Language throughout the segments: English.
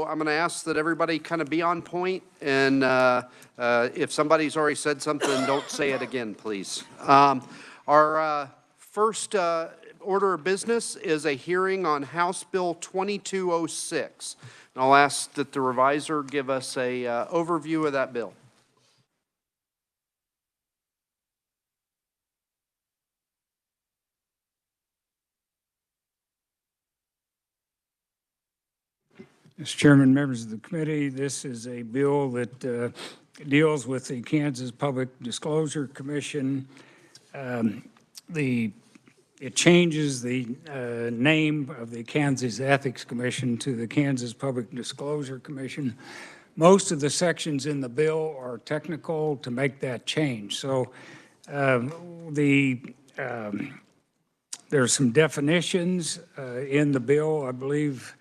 I'm going to ask that everybody kind of be on point, and if somebody's already said something, don't say it again, please. Our first order of business is a hearing on House Bill 2206. And I'll ask that the reviser give us a overview of that bill. Mr. Chairman, members of the committee, this is a bill that deals with the Kansas Public Disclosure Commission. It changes the name of the Kansas Ethics Commission to the Kansas Public Disclosure Commission. Most of the sections in the bill are technical to make that change. So there's some definitions in the bill, I believe,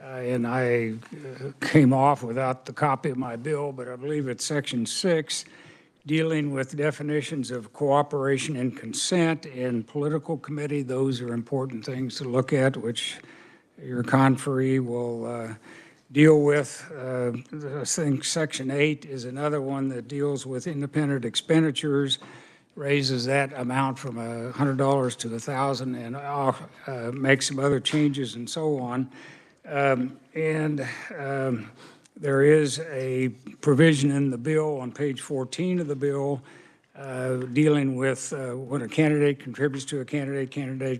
and I came off without the copy of my bill, but I believe it's section 6, dealing with definitions of cooperation and consent in political committee. Those are important things to look at, which your conferee will deal with. I think section 8 is another one that deals with independent expenditures, raises that amount from $100 to $1,000, and makes some other changes and so on. There is a provision in the bill on page 14 of the bill dealing with when a candidate contributes to a candidate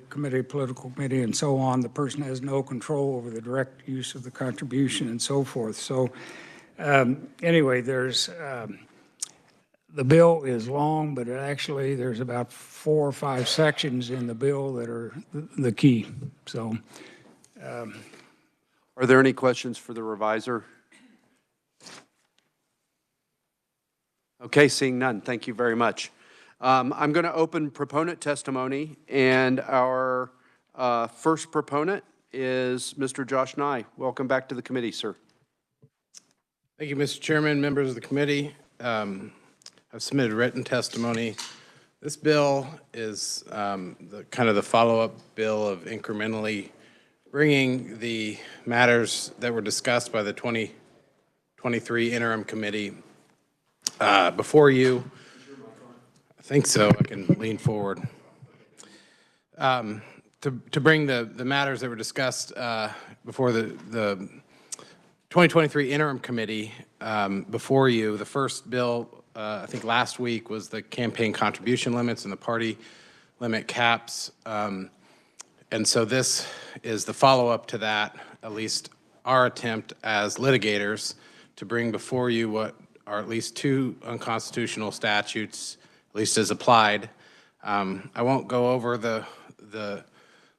committee, political committee, and so on, the person has no control over the direct use of the contribution and so forth. So anyway, there's the bill is long, but actually there's about 4 or 5 sections in the bill that are the key. So. Are there any questions for the reviser? Okay, seeing none. Thank you very much. I'm going to open proponent testimony, and our first proponent is Mr. Josh Nye. Welcome back to the committee, sir. Thank you, Mr. Chairman, members of the committee. I've submitted written testimony. This bill is kind of the follow-up bill of incrementally bringing the matters that were discussed by the 2023 interim committee before you. I think so. I can lean forward. To bring the matters that were discussed before the 2023 interim committee before you. The first bill, I think last week, was the campaign contribution limits and the party limit caps. And so this is the follow-up to that, at least our attempt as litigators to bring before you what are at least 2 unconstitutional statutes, at least as applied. I won't go over the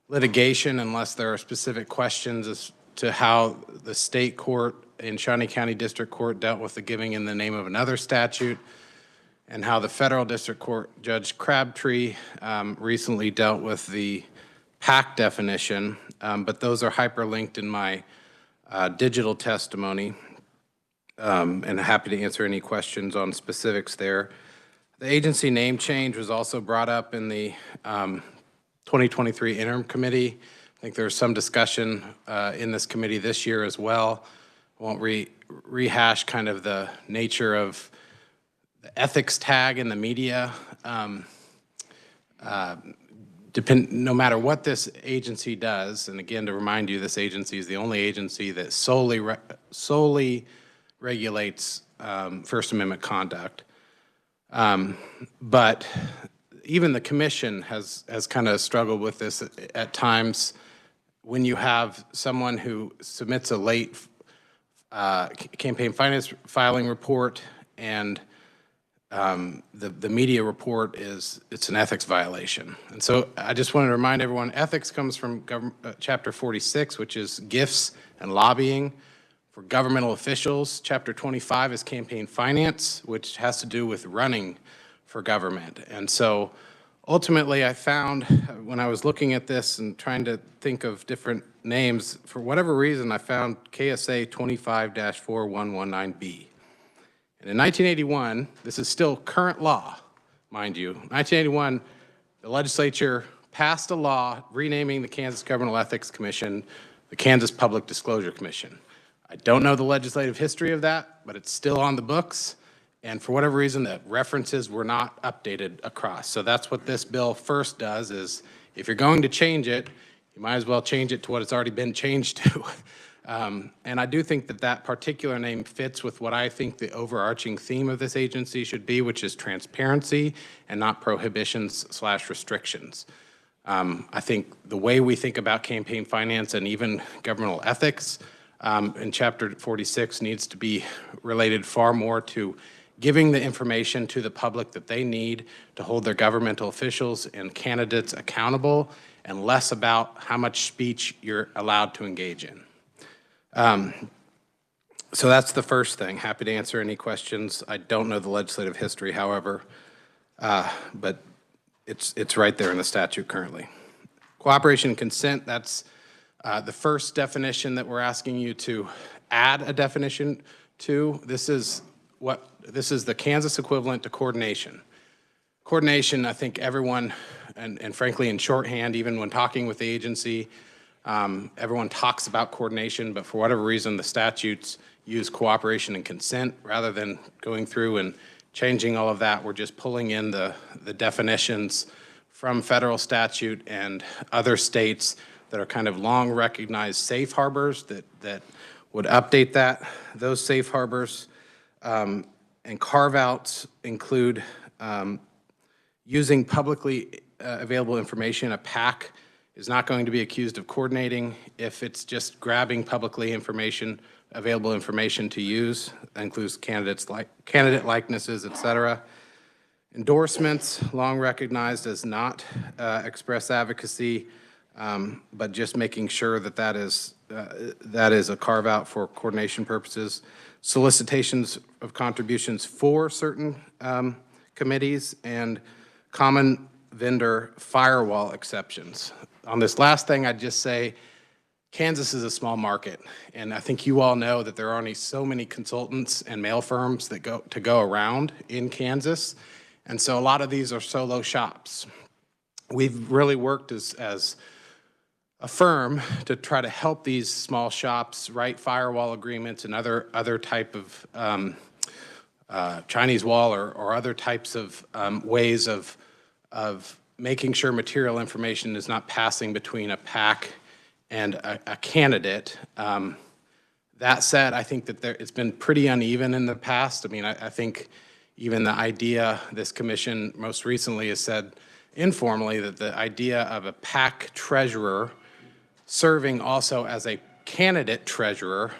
litigation unless there are specific questions as to how the state court in Shawnee County District Court dealt with the giving in the name of another statute, and how the federal district court Judge Crabtree recently dealt with the PAC definition, but those are hyperlinked in my digital testimony, and happy to answer any questions on specifics there. The agency name change was also brought up in the 2023 interim committee. I think there's some discussion in this committee this year as well. I won't rehash kind of the nature of the ethics tag in the media. No matter what this agency does, and again, to remind you, this agency is the only agency that solely regulates First Amendment conduct. But even the commission has kind of struggled with this at times. When you have someone who submits a late campaign finance filing report and the media report it's an ethics violation. And so I just wanted to remind everyone, ethics comes from Chapter 46, which is gifts and lobbying for governmental officials. Chapter 25 is campaign finance, which has to do with running for government. And so ultimately I found, when I was looking at this and trying to think of different names, for whatever reason I found KSA 25-4119B. And in 1981, this is still current law, mind you. 1981, the legislature passed a law renaming the Kansas Governmental Ethics Commission the Kansas Public Disclosure Commission. I don't know the legislative history of that, but it's still on the books. And for whatever reason, the references were not updated across. So that's what this bill first does is if you're going to change it, you might as well change it to what it's already been changed to. And I do think that that particular name fits with what I think the overarching theme of this agency should be, which is transparency and not prohibitions/restrictions. I think the way we think about campaign finance and even governmental ethics in Chapter 46 needs to be related far more to giving the information to the public that they need to hold their governmental officials and candidates accountable, and less about how much speech you're allowed to engage in. So that's the first thing. Happy to answer any questions. I don't know the legislative history, however, but it's right there in the statute currently. Cooperation and consent, that's the first definition that we're asking you to add a definition to. This is the Kansas equivalent to coordination. Coordination, I think everyone, and frankly in shorthand, even when talking with the agency, everyone talks about coordination, but for whatever reason, the statutes use cooperation and consent rather than going through and changing all of that. We're just pulling in the definitions from federal statute and other states that are kind of long recognized safe harbors that would update those safe harbors. And carve-outs include using publicly available information. A PAC is not going to be accused of coordinating if it's just grabbing publicly available information to use. That includes candidate likenesses, et cetera. Endorsements, long recognized as not express advocacy, but just making sure that is a carve-out for coordination purposes. Solicitations of contributions for certain committees, and common vendor firewall exceptions. On this last thing, I'd just say Kansas is a small market, and I think you all know that there are only so many consultants and mail firms that go around in Kansas, and so a lot of these are solo shops. We've really worked as a firm to try to help these small shops write firewall agreements and other type of Chinese wall or other types of ways of making sure material information is not passing between a PAC and a candidate. That said, I think that it's been pretty uneven in the past. I mean, I think even the idea, this commission most recently has said informally that the idea of a PAC treasurer serving also as a candidate treasurer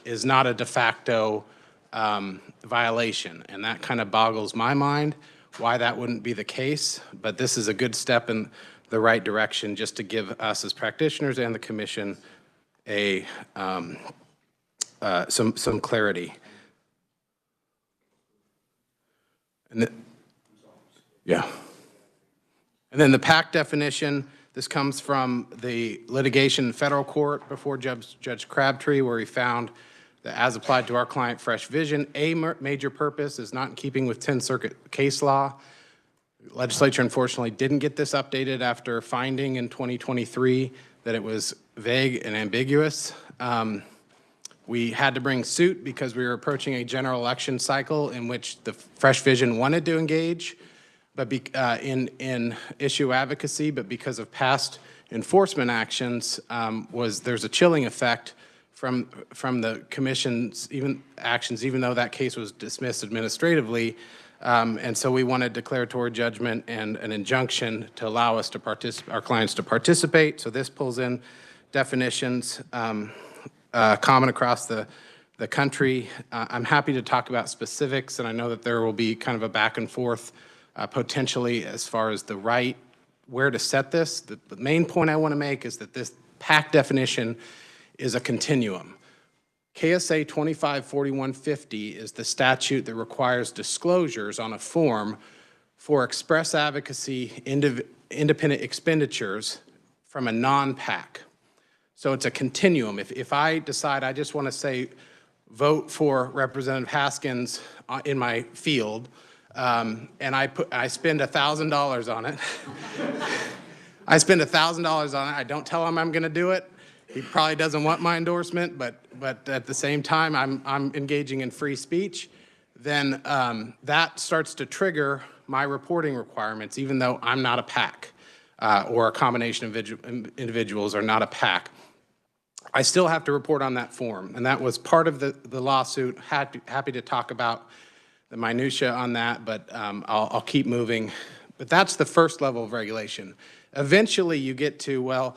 is not a de facto violation. And that kind of boggles my mind why that wouldn't be the case. But this is a good step in the right direction just to give us as practitioners and the commission some clarity. And then the PAC definition. This comes from the litigation in federal court before Judge Crabtree, where he found that as applied to our client Fresh Vision, a major purpose is not in keeping with 10th Circuit case law. The legislature unfortunately didn't get this updated after finding in 2023 that it was vague and ambiguous. We had to bring suit because we were approaching a general election cycle in which the Fresh Vision wanted to engage but in issue advocacy, but because of past enforcement actions, there's a chilling effect from the commission's actions, even though that case was dismissed administratively. And so we wanted declaratory judgment and an injunction to allow us to our clients to participate. So this pulls in definitions common across the country. I'm happy to talk about specifics, and I know that there will be kind of a back and forth potentially as far as where to set this. The main point I want to make is that this PAC definition is a continuum. KSA 254150 is the statute that requires disclosures on a form for express advocacy independent expenditures from a non-PAC. So it's a continuum. If I decide I just want to say vote for Representative Haskins in my field, and I spend $1,000 on it. I spend $1,000 on it. I don't tell them I'm going to do it. He probably doesn't want my endorsement, but at the same time, I'm engaging in free speech. Then that starts to trigger my reporting requirements, even though I'm not a PAC or a combination of individuals are not a PAC. I still have to report on that form, and that was part of the lawsuit. Happy to talk about the minutia on that, but I'll keep moving. But that's the first level of regulation. Eventually, you get to, well,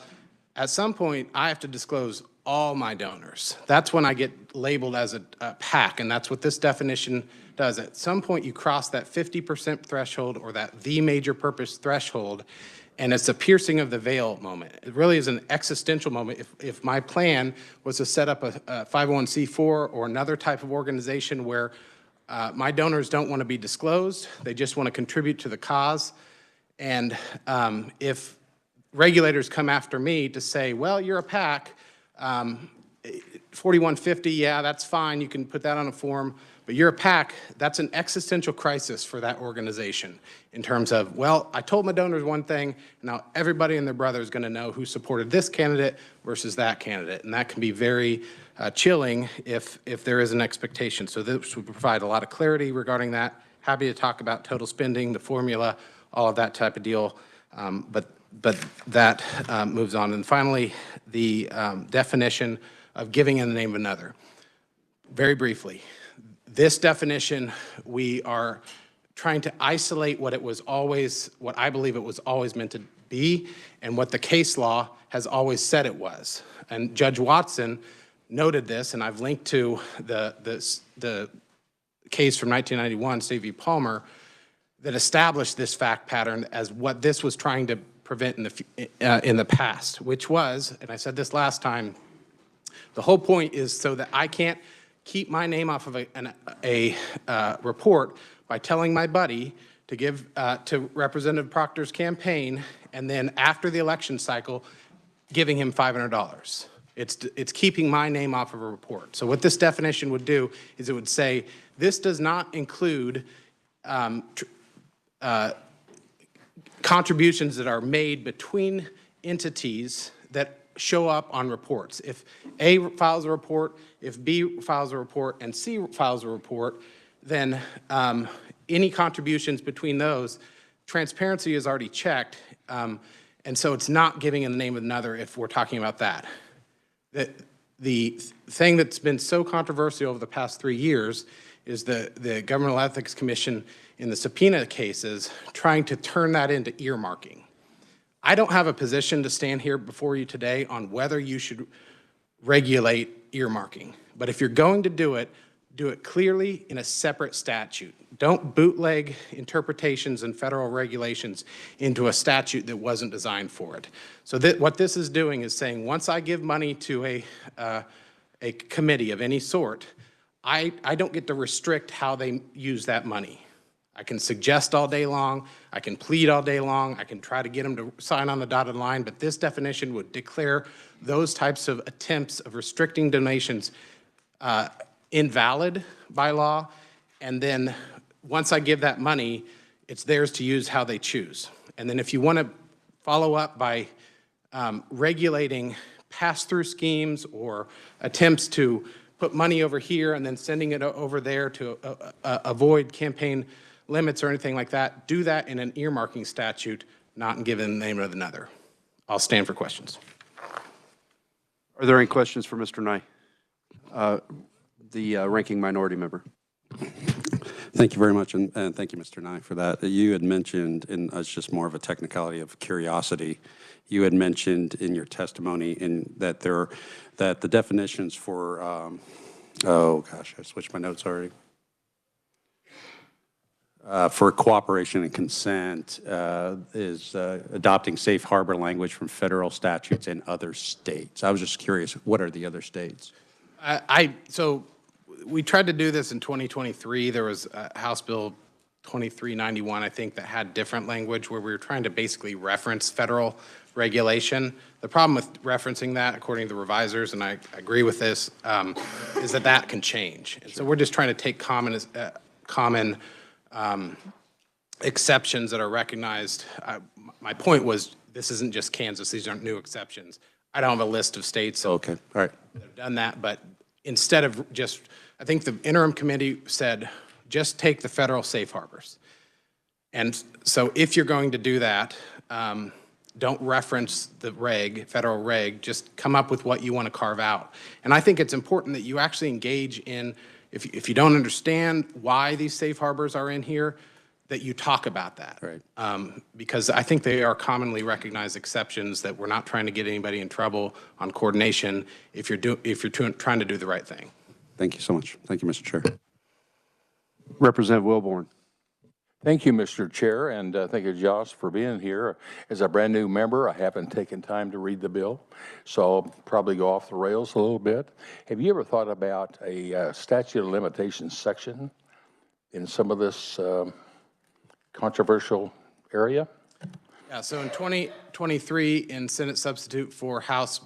at some point, I have to disclose all my donors. That's when I get labeled as a PAC, and that's what this definition does. At some point, you cross that 50% threshold or that the major purpose threshold, and it's a piercing of the veil moment. It really is an existential moment. If my plan was to set up a 501c4 or another type of organization where my donors don't want to be disclosed, they just want to contribute to the cause, and if regulators come after me to say, well, you're a PAC, 4150, yeah, that's fine, you can put that on a form, but you're a PAC, that's an existential crisis for that organization in terms of, well, I told my donors one thing, now everybody and their brother is going to know who supported this candidate versus that candidate, and that can be very chilling if there is an expectation. So this would provide a lot of clarity regarding that. Happy to talk about total spending, the formula, all of that type of deal, but that moves on. And finally, the definition of giving in the name of another. Very briefly, this definition, we are trying to isolate what I believe it was always meant to be, and what the case law has always said it was. And Judge Watson noted this, and I've linked to the case from 1991, State v. Palmer, that established this fact pattern as what this was trying to prevent in the past, which was, and I said this last time, the whole point is so that I can't keep my name off of a report by telling my buddy to give to Representative Proctor's campaign, and then after the election cycle, giving him $500. It's keeping my name off of a report. So what this definition would do is it would say, this does not include contributions that are made between entities that show up on reports. If A files a report, if B files a report, and C files a report, then any contributions between those, transparency is already checked, and so it's not giving in the name of another if we're talking about that. The thing that's been so controversial over the past 3 years is the Governmental Ethics Commission in the subpoena cases trying to turn that into earmarking. I don't have a position to stand here before you today on whether you should regulate earmarking. But if you're going to do it clearly in a separate statute. Don't bootleg interpretations and federal regulations into a statute that wasn't designed for it. So what this is doing is saying, once I give money to a committee of any sort, I don't get to restrict how they use that money. I can suggest all day long, I can plead all day long, I can try to get them to sign on the dotted line, but this definition would declare those types of attempts of restricting donations invalid by law, and then once I give that money, it's theirs to use how they choose. And then if you want to follow up by regulating pass-through schemes or attempts to put money over here and then sending it over there to avoid campaign limits or anything like that, do that in an earmarking statute, not in giving the name of another. I'll stand for questions. Are there any questions for Mr. Nye? The ranking minority member. Thank you very much, and thank you, Mr. Nye, for that. You had mentioned, and it's just more of a technicality of curiosity, you had mentioned in your testimony that the definitions for, oh gosh, I switched my notes already. For cooperation and consent is adopting safe harbor language from federal statutes in other states. I was just curious, what are the other states? So we tried to do this in 2023. There was House Bill 2391, I think, that had different language where we were trying to basically reference federal regulation. The problem with referencing that, according to the revisers, and I agree with this, is that can change. And so we're just trying to take common exceptions that are recognized. My point was, this isn't just Kansas, these aren't new exceptions. I don't have a list of states that Okay, all right. have done that, but instead of just, I think the interim committee said, just take the federal safe harbors. And so if you're going to do that, don't reference the federal reg, just come up with what you want to carve out. And I think it's important that you actually engage in, if you don't understand why these safe harbors are in here, that you talk about that. Right. Because I think they are commonly recognized exceptions, that we're not trying to get anybody in trouble on coordination if you're trying to do the right thing. Thank you so much. Thank you, Mr. Chair. Representative Wilborn. Thank you, Mr. Chair, and thank you, Josh, for being here. As a brand-new member, I haven't taken time to read the bill, so I'll probably go off the rails a little bit. Have you ever thought about a statute of limitations section in some of this controversial area? Yeah, so in 2023, in Senate substitute for House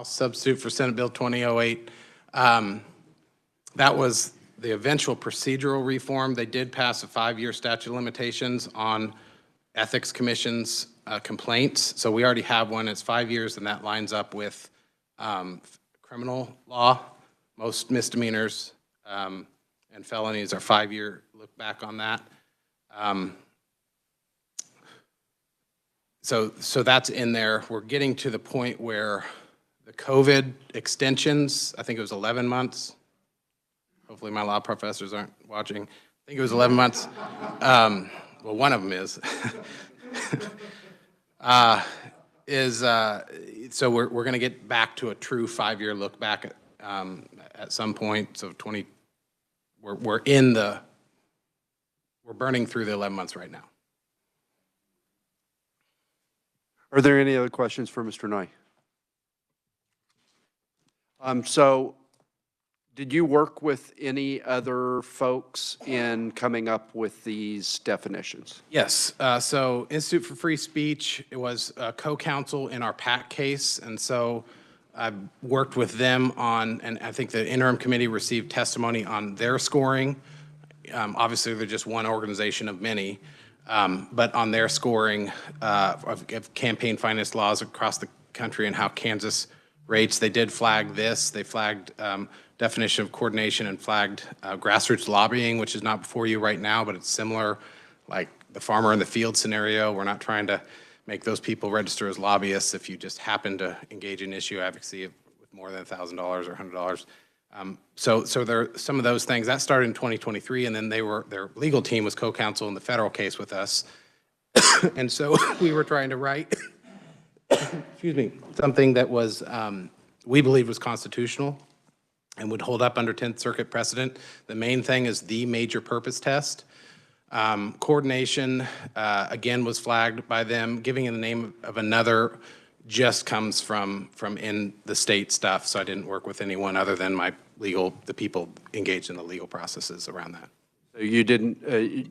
substitute for Senate Bill 2008, that was the eventual procedural reform. They did pass a 5-year statute of limitations on ethics commissions complaints. So we already have one. It's 5 years, and that lines up with criminal law. Most misdemeanors and felonies are 5-year look back on that. So that's in there. We're getting to the point where the COVID extensions, I think it was 11 months. Hopefully my law professors aren't watching. I think it was 11 months. Well, one of them is. So we're going to get back to a true 5-year look back at some point. So we're burning through the 11 months right now. Are there any other questions for Mr. Nye? So did you work with any other folks in coming up with these definitions? Yes. So Institute for Free Speech, it was co-counsel in our PAC case. And so I worked with them on, and I think the interim committee received testimony on their scoring. Obviously, they're just one organization of many, but on their scoring of campaign finance laws across the country and how Kansas rates, they did flag this. They flagged definition of coordination and flagged grassroots lobbying, which is not before you right now, but it's similar, like the farmer in the field scenario. We're not trying to make those people register as lobbyists if you just happen to engage in issue advocacy with more than $1,000 or $100. So there are some of those things. That started in 2023, and then their legal team was co-counsel in the federal case with us. And so we were trying to write, excuse me, something that was, we believed was constitutional and would hold up under 10th Circuit precedent. The main thing is the major purpose test. Coordination, again, was flagged by them. Giving in the name of another just comes from in the state stuff, so I didn't work with anyone other than the people engaged in the legal processes around that. So you didn't,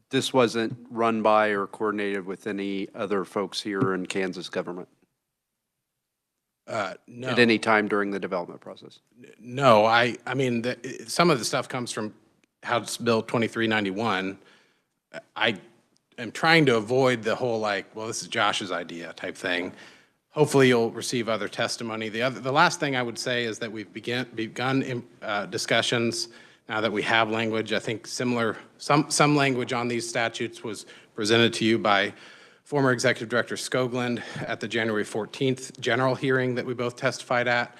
this wasn't run by or coordinated with any other folks here in Kansas government? No. At any time during the development process? No, I mean, some of the stuff comes from House Bill 2391. I am trying to avoid the whole like, well, this is Josh's idea type thing. Hopefully you'll receive other testimony. The last thing I would say is that we've begun discussions now that we have language. I think some language on these statutes was presented to you by former Executive Director Skoglund at the January 14th general hearing that we both testified at,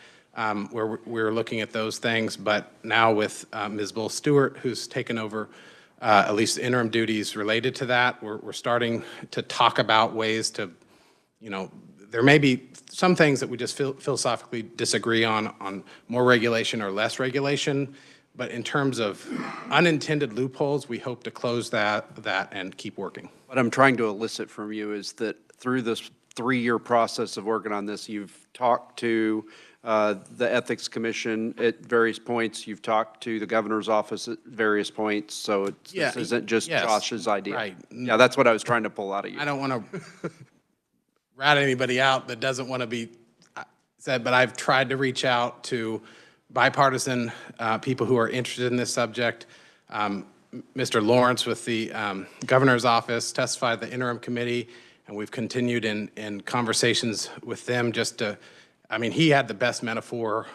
where we were looking at those things. But now with Ms. Bull Stewart, who's taken over at least interim duties related to that, we're starting to talk about ways to, there may be some things that we just philosophically disagree on more regulation or less regulation. But in terms of unintended loopholes, we hope to close that and keep working. What I'm trying to elicit from you is that through this 3-year process of working on this, you've talked to the Ethics Commission at various points. You've talked to the governor's office at various points. So this isn't just Josh's idea. Right. Yeah, that's what I was trying to pull out of you. I don't want to rat anybody out that doesn't want to be said, but I've tried to reach out to bipartisan people who are interested in this subject. Mr. Lawrence with the governor's office testified at the interim committee, and we've continued in conversations with them just to, I mean, he had the best metaphor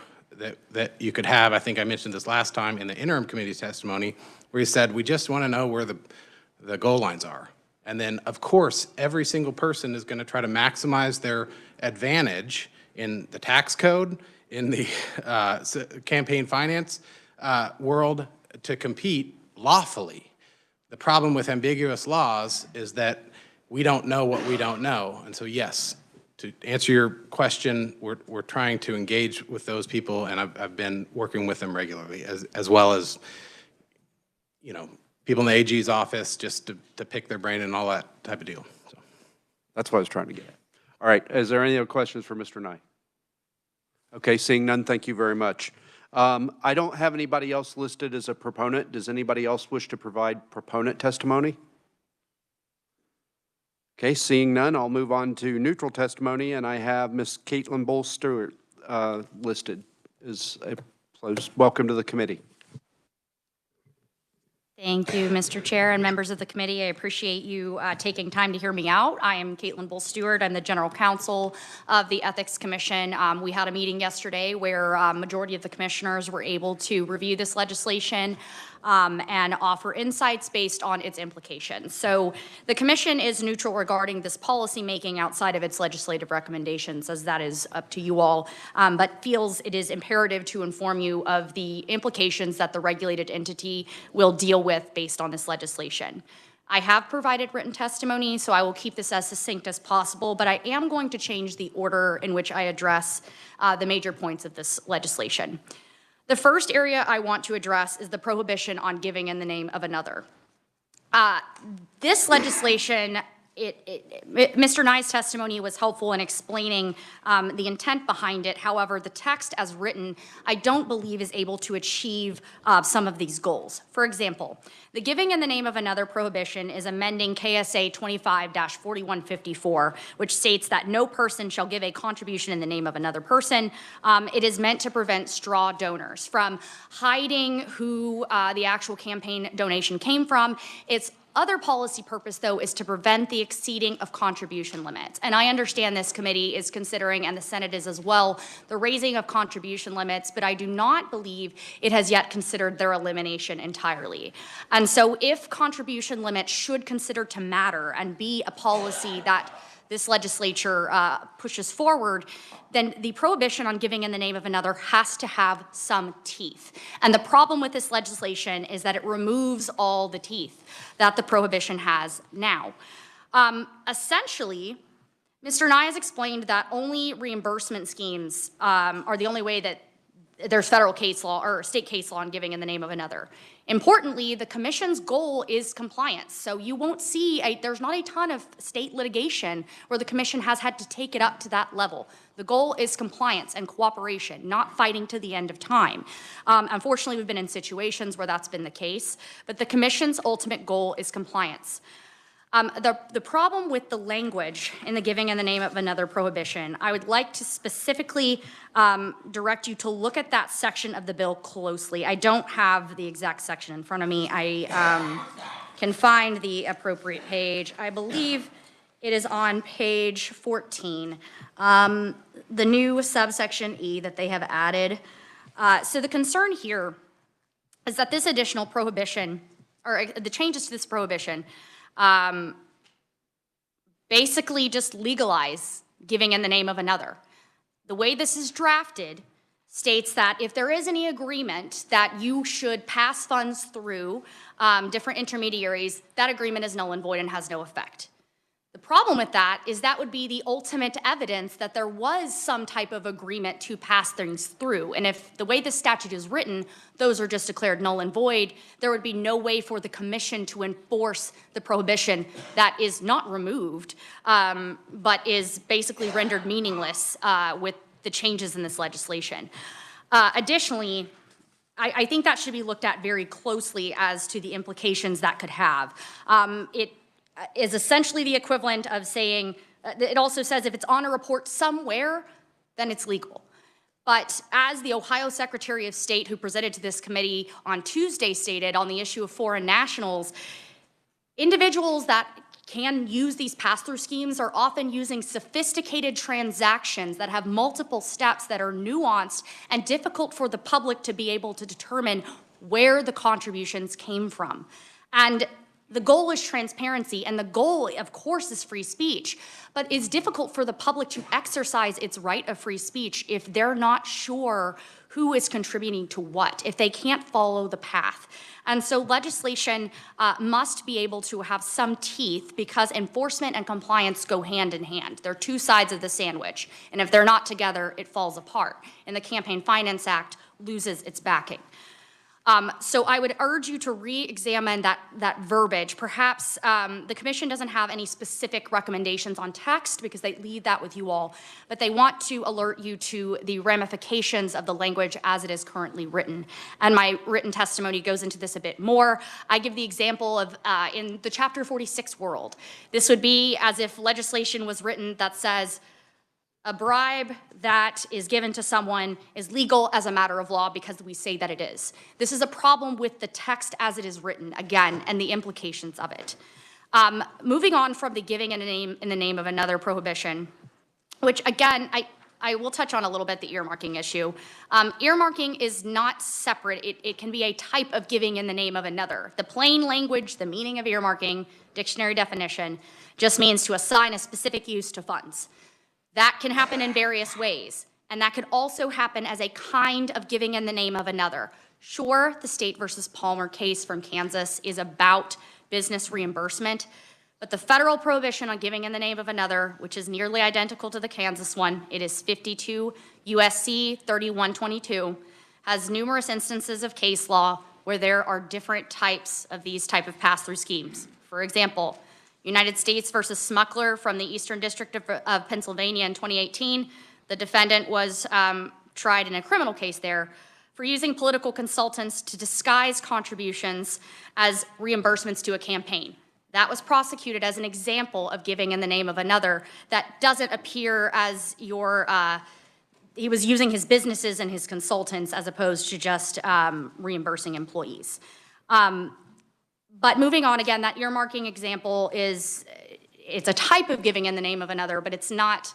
that you could have. I think I mentioned this last time in the interim committee's testimony, where he said, we just want to know where the goal lines are. And then, of course, every single person is going to try to maximize their advantage in the tax code, in the campaign finance world to compete lawfully. The problem with ambiguous laws is that we don't know what we don't know. And so, yes, to answer your question, we're trying to engage with those people, and I've been working with them regularly, as well as, you know, people in the AG's office, just to pick their brain and all that type of deal. So. That's what I was trying to get at. All right, is there any other questions for Mr. Nye? Okay, seeing none, thank you very much. I don't have anybody else listed as a proponent. Does anybody else wish to provide proponent testimony? Okay, seeing none, I'll move on to neutral testimony, and I have Ms. Caitlin Bowles-Stewart listed. Welcome to the committee. Thank you, Mr. Chair and members of the committee. I appreciate you taking time to hear me out. I am Caitlin Bowles-Stewart. I'm the General Counsel of the Ethics Commission. We had a meeting yesterday where majority of the commissioners were able to review this legislation and offer insights based on its implications. So the commission is neutral regarding this policy making outside of its legislative recommendations, as that is up to you all, but feels it is imperative to inform you of the implications that the regulated entity will deal with based on this legislation. I have provided written testimony, so I will keep this as succinct as possible, but I am going to change the order in which I address the major points of this legislation. The first area I want to address is the prohibition on giving in the name of another. This legislation, Mr. Nye's testimony was helpful in explaining the intent behind it. However, the text as written, I don't believe is able to achieve some of these goals. For example, the giving in the name of another prohibition is amending KSA 25-4154, which states that no person shall give a contribution in the name of another person. It is meant to prevent straw donors from hiding who the actual campaign donation came from. Its other policy purpose, though, is to prevent the exceeding of contribution limits. And I understand this committee is considering, and the Senate is as well, the raising of contribution limits, but I do not believe it has yet considered their elimination entirely. And so if contribution limits should consider to matter and be a policy that this legislature pushes forward, then the prohibition on giving in the name of another has to have some teeth. And the problem with this legislation is that it removes all the teeth that the prohibition has now. Essentially, Mr. Nye has explained that only reimbursement schemes are the only way that there's federal case law or state case law on giving in the name of another. Importantly, the commission's goal is compliance. So you won't see, there's not a ton of state litigation where the commission has had to take it up to that level. The goal is compliance and cooperation, not fighting to the end of time. Unfortunately, we've been in situations where that's been the case, but the commission's ultimate goal is compliance. The problem with the language in the giving in the name of another prohibition, I would like to specifically direct you to look at that section of the bill closely. I don't have the exact section in front of me. I can find the appropriate page. I believe it is on page 14, the new subsection E that they have added. So the concern here is that this additional prohibition, or the changes to this prohibition, basically just legalize giving in the name of another. The way this is drafted states that if there is any agreement that you should pass funds through different intermediaries, that agreement is null and void and has no effect. The problem with that is that would be the ultimate evidence that there was some type of agreement to pass things through. And if the way the statute is written, those are just declared null and void, there would be no way for the commission to enforce the prohibition that is not removed, but is basically rendered meaningless with the changes in this legislation. Additionally, I think that should be looked at very closely as to the implications that could have. It is essentially the equivalent of saying, it also says if it's on a report somewhere, then it's legal. But as the Ohio Secretary of State who presented to this committee on Tuesday stated on the issue of foreign nationals, individuals that can use these pass-through schemes are often using sophisticated transactions that have multiple steps that are nuanced and difficult for the public to be able to determine where the contributions came from. And the goal is transparency, and the goal, of course, is free speech, but it's difficult for the public to exercise its right of free speech if they're not sure who is contributing to what, if they can't follow the path. And so legislation must be able to have some teeth, because enforcement and compliance go hand in hand. They're two sides of the sandwich, and if they're not together, it falls apart. And the Campaign Finance Act loses its backing. So I would urge you to re-examine that verbiage. Perhaps the commission doesn't have any specific recommendations on text because they leave that with you all, but they want to alert you to the ramifications of the language as it is currently written. And my written testimony goes into this a bit more. I give the example of in the Chapter 46 world. This would be as if legislation was written that says, a bribe that is given to someone is legal as a matter of law because we say that it is. This is a problem with the text as it is written, again, and the implications of it. Moving on from the giving in the name of another prohibition, which again, I will touch on a little bit the earmarking issue. Earmarking is not separate. It can be a type of giving in the name of another. The plain language, the meaning of earmarking, dictionary definition, just means to assign a specific use to funds. That can happen in various ways, and that could also happen as a kind of giving in the name of another. Sure, the State versus Palmer case from Kansas is about business reimbursement, but the federal prohibition on giving in the name of another, which is nearly identical to the Kansas one, it is 52 U.S.C. 3122, has numerous instances of case law where there are different types of these type of pass-through schemes. For example, United States versus Smuckler from the Eastern District of Pennsylvania in 2018. The defendant was tried in a criminal case there for using political consultants to disguise contributions as reimbursements to a campaign. That was prosecuted as an example of giving in the name of another that doesn't appear as he was using his businesses and his consultants as opposed to just reimbursing employees. But moving on again, that earmarking example it's a type of giving in the name of another, but it's not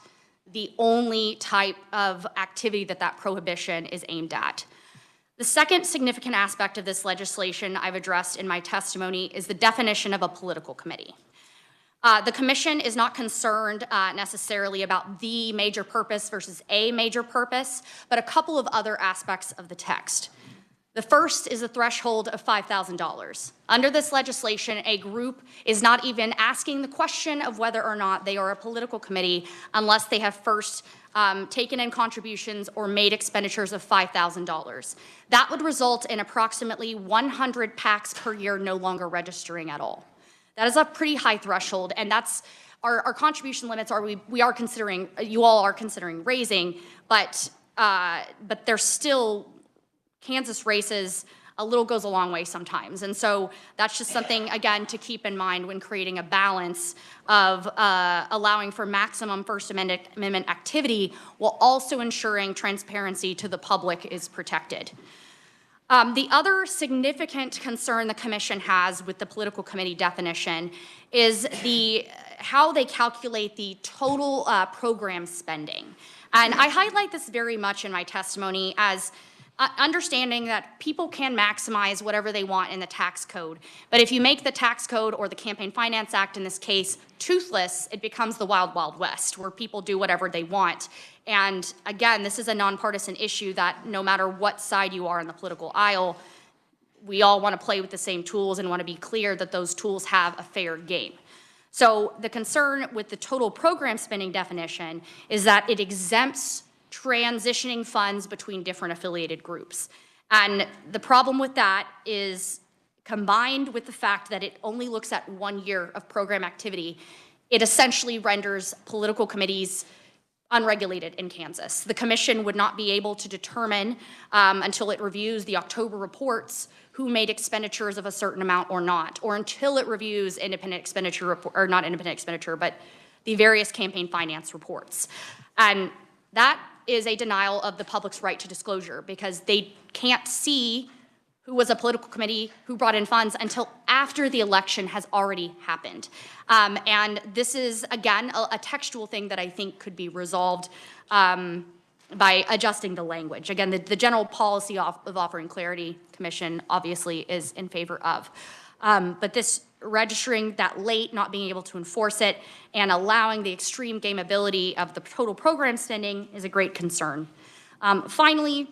the only type of activity that prohibition is aimed at. The second significant aspect of this legislation I've addressed in my testimony is the definition of a political committee. The commission is not concerned necessarily about the major purpose versus a major purpose, but a couple of other aspects of the text. The first is a threshold of $5,000. Under this legislation, a group is not even asking the question of whether or not they are a political committee unless they have first taken in contributions or made expenditures of $5,000. That would result in approximately 100 PACs per year no longer registering at all. That is a pretty high threshold, and that's our contribution limits we are considering, you all are considering raising, but there's still Kansas races, a little goes a long way sometimes. And so that's just something, again, to keep in mind when creating a balance of allowing for maximum First Amendment activity while also ensuring transparency to the public is protected. The other significant concern the commission has with the political committee definition is how they calculate the total program spending. And I highlight this very much in my testimony as understanding that people can maximize whatever they want in the tax code. But if you make the tax code, or the Campaign Finance Act in this case, toothless, it becomes the wild, wild west where people do whatever they want. And again, this is a nonpartisan issue that no matter what side you are in the political aisle, we all want to play with the same tools and want to be clear that those tools have a fair game. So the concern with the total program spending definition is that it exempts transitioning funds between different affiliated groups. And the problem with that is, combined with the fact that it only looks at 1 year of program activity, it essentially renders political committees unregulated in Kansas. The commission would not be able to determine until it reviews the October reports who made expenditures of a certain amount or not, or until it reviews independent expenditure, or not independent expenditure, but the various campaign finance reports. And that is a denial of the public's right to disclosure, because they can't see who was a political committee, who brought in funds, until after the election has already happened. And this is, again, a textual thing that I think could be resolved by adjusting the language. Again, the general policy of offering clarity, Commission obviously is in favor of. But this registering that late, not being able to enforce it, and allowing the extreme gameability of the total program spending is a great concern. Finally,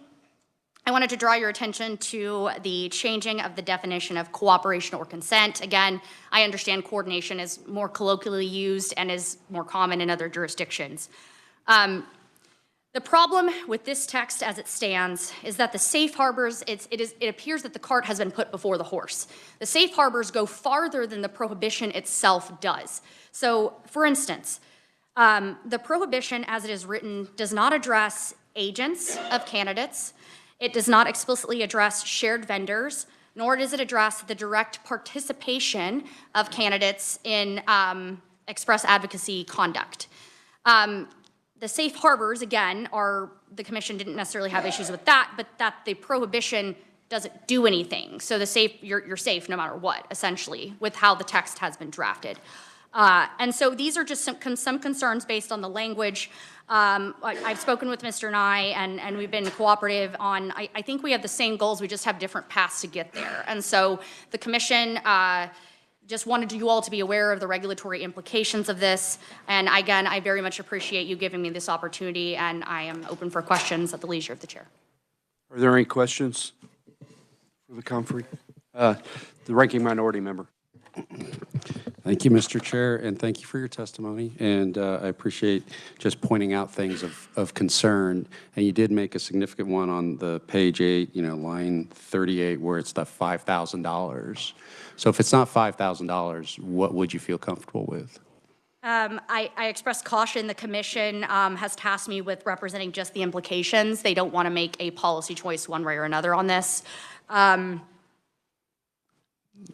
I wanted to draw your attention to the changing of the definition of cooperation or consent. Again, I understand coordination is more colloquially used and is more common in other jurisdictions. The problem with this text as it stands is that the safe harbors, it appears that the cart has been put before the horse. The safe harbors go farther than the prohibition itself does. So, for instance, the prohibition as it is written does not address agents of candidates. It does not explicitly address shared vendors, nor does it address the direct participation of candidates in express advocacy conduct. The safe harbors, again, the Commission didn't necessarily have issues with that, but that the prohibition doesn't do anything. So you're safe no matter what, essentially, with how the text has been drafted. And so these are just some concerns based on the language. I've spoken with Mr. Nye, and we've been cooperative on, I think we have the same goals, we just have different paths to get there. And so the Commission just wanted you all to be aware of the regulatory implications of this. And again, I very much appreciate you giving me this opportunity, and I am open for questions at the leisure of the chair. Are there any questions for the conferee? The ranking minority member. Thank you, Mr. Chair, and thank you for your testimony. And I appreciate just pointing out things of concern. And you did make a significant one on the page 8, line 38, where it's the $5,000. So if it's not $5,000, what would you feel comfortable with? I express caution. The Commission has tasked me with representing just the implications. They don't want to make a policy choice one way or another on this.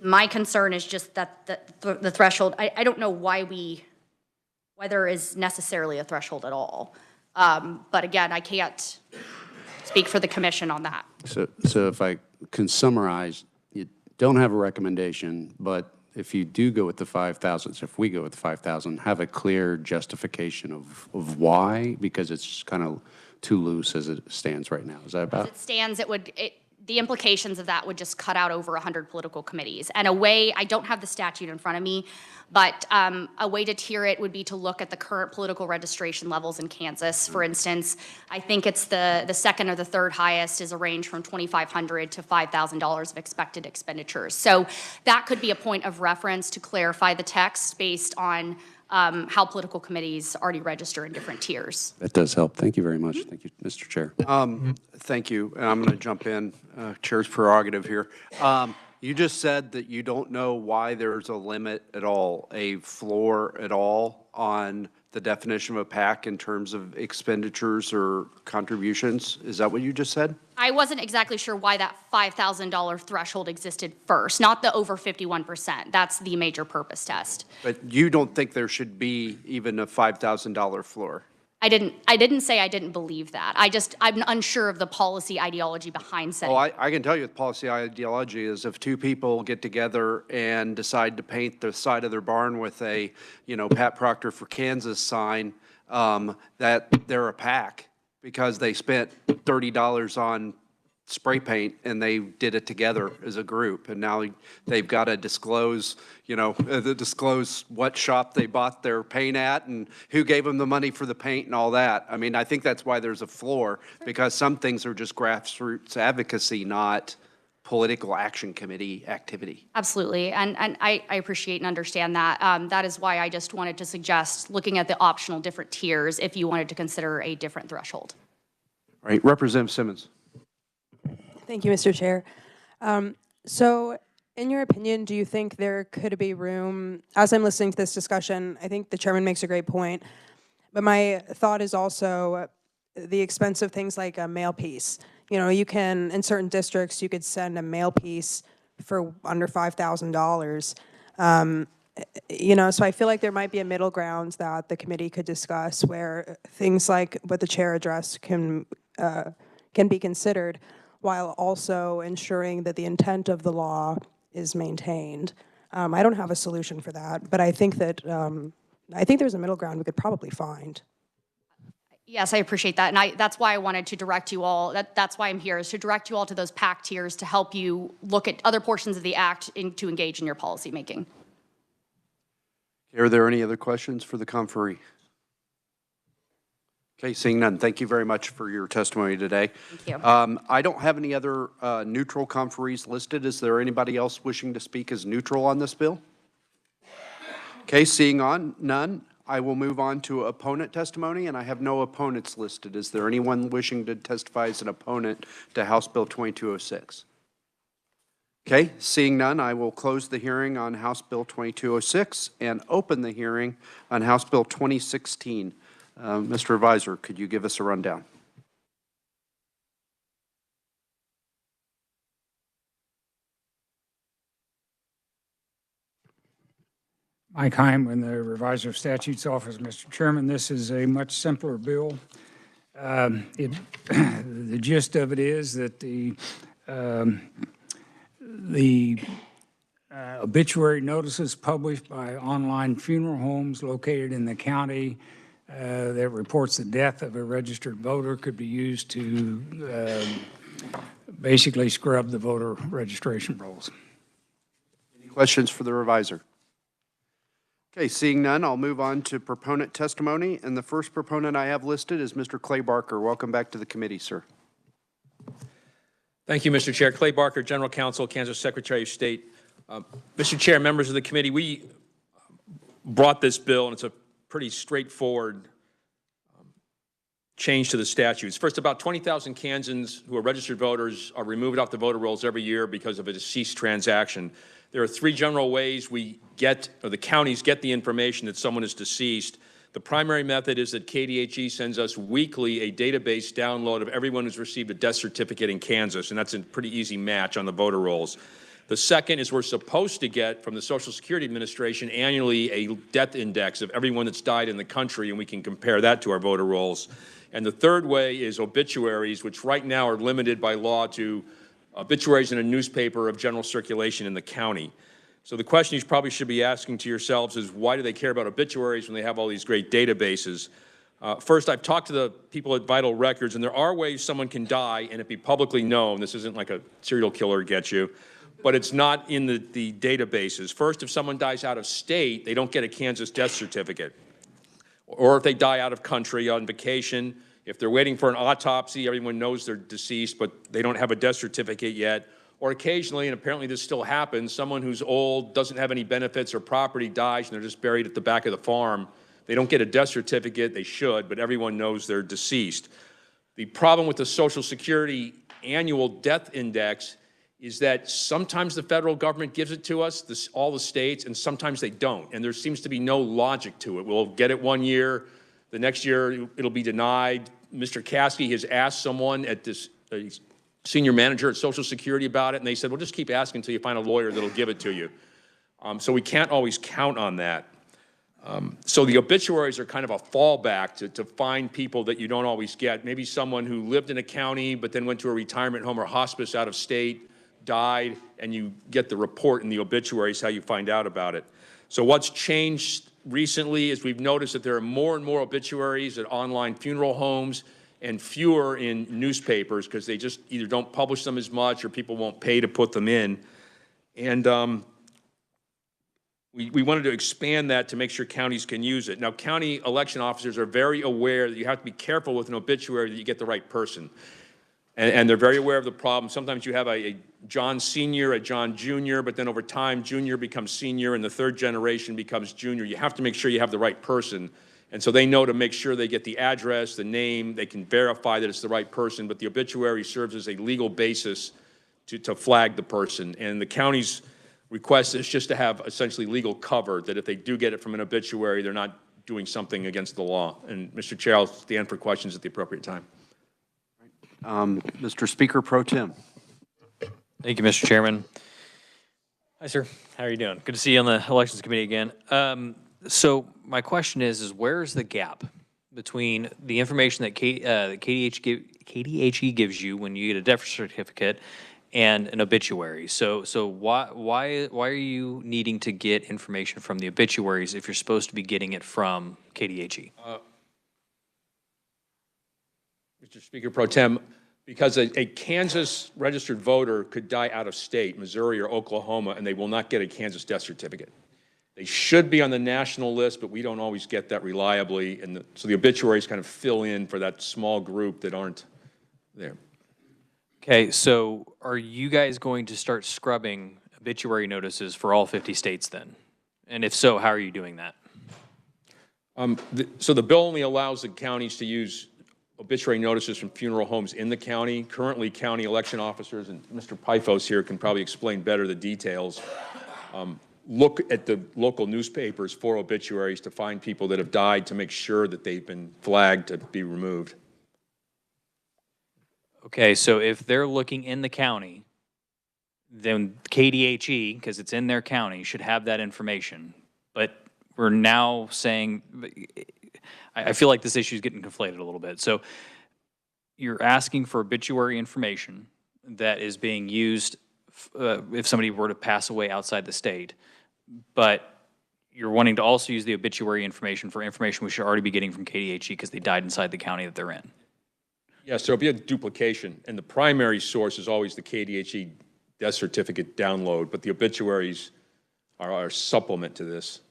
My concern is just that the threshold, I don't know why there is necessarily a threshold at all. But again, I can't speak for the Commission on that. So if I can summarize, you don't have a recommendation, but if you do go with the 5,000, so if we go with the 5,000, have a clear justification of why, because it's kind of too loose as it stands right now. Is that about? As it stands, the implications of that would just cut out over 100 political committees. And a way, I don't have the statute in front of me, but a way to tier it would be to look at the current political registration levels in Kansas. For instance, I think it's the second or the third highest is a range from $2,500 to $5,000 of expected expenditures. So that could be a point of reference to clarify the text based on how political committees already register in different tiers. That does help. Thank you very much. Thank you, Mr. Chair. Thank you, and I'm going to jump in. Chair's prerogative here. You just said that you don't know why there's a limit at all, a floor at all on the definition of a PAC in terms of expenditures or contributions. Is that what you just said? I wasn't exactly sure why that $5,000 threshold existed first, not the over 51%. That's the major purpose test. But you don't think there should be even a $5,000 floor? I didn't say I didn't believe that. I'm unsure of the policy ideology behind setting. Well, I can tell you what the policy ideology is. If two people get together and decide to paint the side of their barn with a, Pat Proctor for Kansas sign, that they're a PAC because they spent $30 on spray paint and they did it together as a group. And now they've got to disclose, disclose what shop they bought their paint at and who gave them the money for the paint and all that. I mean, I think that's why there's a floor, because some things are just grassroots advocacy, not political action committee activity. Absolutely, and I appreciate and understand that. That is why I just wanted to suggest looking at the optional different tiers if you wanted to consider a different threshold. All right, Representative Simmons. Thank you, Mr. Chair. So in your opinion, do you think there could be room, as I'm listening to this discussion, I think the chairman makes a great point, but my thought is also the expense of things like a mail piece. You can, in certain districts, you could send a mail piece for under $5,000. So I feel like there might be a middle ground that the committee could discuss where things like what the chair addressed can be considered, while also ensuring that the intent of the law is maintained. I don't have a solution for that, but I think that I think there's a middle ground we could probably find. Yes, I appreciate that. And that's why I wanted to direct you all, that's why I'm here, is to direct you all to those PAC tiers to help you look at other portions of the act to engage in your policymaking. Are there any other questions for the conferee? Okay, seeing none, thank you very much for your testimony today. Thank you. I don't have any other neutral conferees listed. Is there anybody else wishing to speak as neutral on this bill? Okay, seeing none, I will move on to opponent testimony, and I have no opponents listed. Is there anyone wishing to testify as an opponent to House Bill 2206? Okay, seeing none, I will close the hearing on House Bill 2206 and open the hearing on House Bill 2016. Mr. Advisor, could you give us a rundown? Mike Heim in the Revisor of Statutes Office, Mr. Chairman. This is a much simpler bill. The gist of it is that the obituary notices published by online funeral homes located in the county that reports the death of a registered voter could be used to basically scrub the voter registration rolls. Any questions for the revisor? Okay, seeing none, I'll move on to proponent testimony. And the first proponent I have listed is Mr. Clay Barker. Welcome back to the committee, sir. Thank you, Mr. Chair. Clay Barker, General Counsel, Kansas Secretary of State. Mr. Chair, members of the committee, we brought this bill, and it's a pretty straightforward change to the statutes. First, about 20,000 Kansans who are registered voters are removed off the voter rolls every year because of a deceased transaction. There are three general ways we get, or the counties get the information that someone is deceased. The primary method is that KDHE sends us weekly a database download of everyone who's received a death certificate in Kansas, and that's a pretty easy match on the voter rolls. The second is we're supposed to get from the Social Security Administration annually a death index of everyone that's died in the country, and we can compare that to our voter rolls. And the third way is obituaries, which right now are limited by law to obituaries in a newspaper of general circulation in the county. So the question you probably should be asking to yourselves is, why do they care about obituaries when they have all these great databases? First, I've talked to the people at Vital Records, and there are ways someone can die and it be publicly known. This isn't like a serial killer gets you, but it's not in the databases. First, if someone dies out of state, they don't get a Kansas death certificate. Or if they die out of country on vacation, if they're waiting for an autopsy, everyone knows they're deceased, but they don't have a death certificate yet. Or occasionally, and apparently this still happens, someone who's old, doesn't have any benefits or property dies, and they're just buried at the back of the farm. They don't get a death certificate, they should, but everyone knows they're deceased. The problem with the Social Security annual death index is that sometimes the federal government gives it to us, all the states, and sometimes they don't. And there seems to be no logic to it. We'll get it one year, the next year it'll be denied. Mr. Caskey has asked someone at this senior manager at Social Security about it, and they said, well, just keep asking until you find a lawyer that'll give it to you. So we can't always count on that. So the obituaries are kind of a fallback to find people that you don't always get. Maybe someone who lived in a county but then went to a retirement home or hospice out of state, died, and you get the report in the obituaries how you find out about it. So what's changed recently is we've noticed that there are more and more obituaries at online funeral homes and fewer in newspapers because they just either don't publish them as much or people won't pay to put them in. And we wanted to expand that to make sure counties can use it. Now, county election officers are very aware that you have to be careful with an obituary that you get the right person. And they're very aware of the problem. Sometimes you have a John Sr., a John Jr., but then over time, Jr. becomes Senior, and the third generation becomes Junior. You have to make sure you have the right person. And so they know to make sure they get the address, the name, they can verify that it's the right person, but the obituary serves as a legal basis to flag the person. And the county's request is just to have essentially legal cover, that if they do get it from an obituary, they're not doing something against the law. And Mr. Chair, I'll stand for questions at the appropriate time. Mr. Speaker Pro Tem. Thank you, Mr. Chairman. Hi, sir. How are you doing? Good to see you on the Elections Committee again. So my question is where is the gap between the information that KDHE gives you when you get a death certificate and an obituary. So why are you needing to get information from the obituaries if you're supposed to be getting it from KDHE? Mr. Speaker Pro Tem, because a Kansas registered voter could die out of state, Missouri or Oklahoma, and they will not get a Kansas death certificate. They should be on the national list, but we don't always get that reliably, and so the obituaries kind of fill in for that small group that aren't there. Okay, so are you guys going to start scrubbing obituary notices for all 50 states then? And if so, how are you doing that? So the bill only allows the counties to use obituary notices from funeral homes in the county. Currently, county election officers, and Mr. Pyfos here can probably explain better the details, look at the local newspapers for obituaries to find people that have died to make sure that they've been flagged to be removed. Okay, so if they're looking in the county, then KDHE, because it's in their county, should have that information. But we're now saying, I feel like this issue is getting conflated a little bit. So you're asking for obituary information that is being used if somebody were to pass away outside the state, but you're wanting to also use the obituary information for information we should already be getting from KDHE because they died inside the county that they're in. Yeah, so it'll be a duplication, and the primary source is always the KDHE death certificate download, but the obituaries are a supplement to this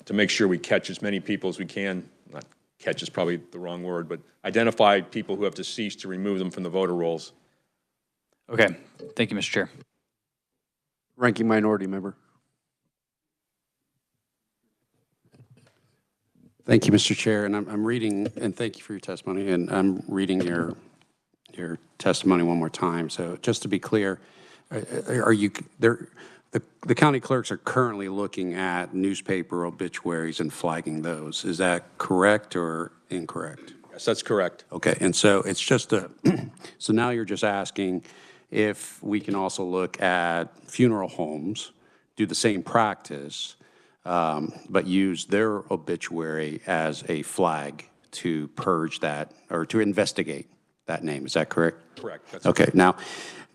to make sure we catch as many people as we can. Not catch is probably the wrong word, but identify people who have deceased to remove them from the voter rolls. Okay, thank you, Mr. Chair. Ranking Minority Member. Thank you, Mr. Chair, and I'm reading, and thank you for your testimony, and I'm reading your testimony one more time. So just to be clear, are you there? The county clerks are currently looking at newspaper obituaries and flagging those. Is that correct or incorrect? Yes, that's correct. Okay, and so it's just so now you're just asking if we can also look at funeral homes, do the same practice, but use their obituary as a flag to purge that or to investigate that name. Is that correct? Correct. That's Okay.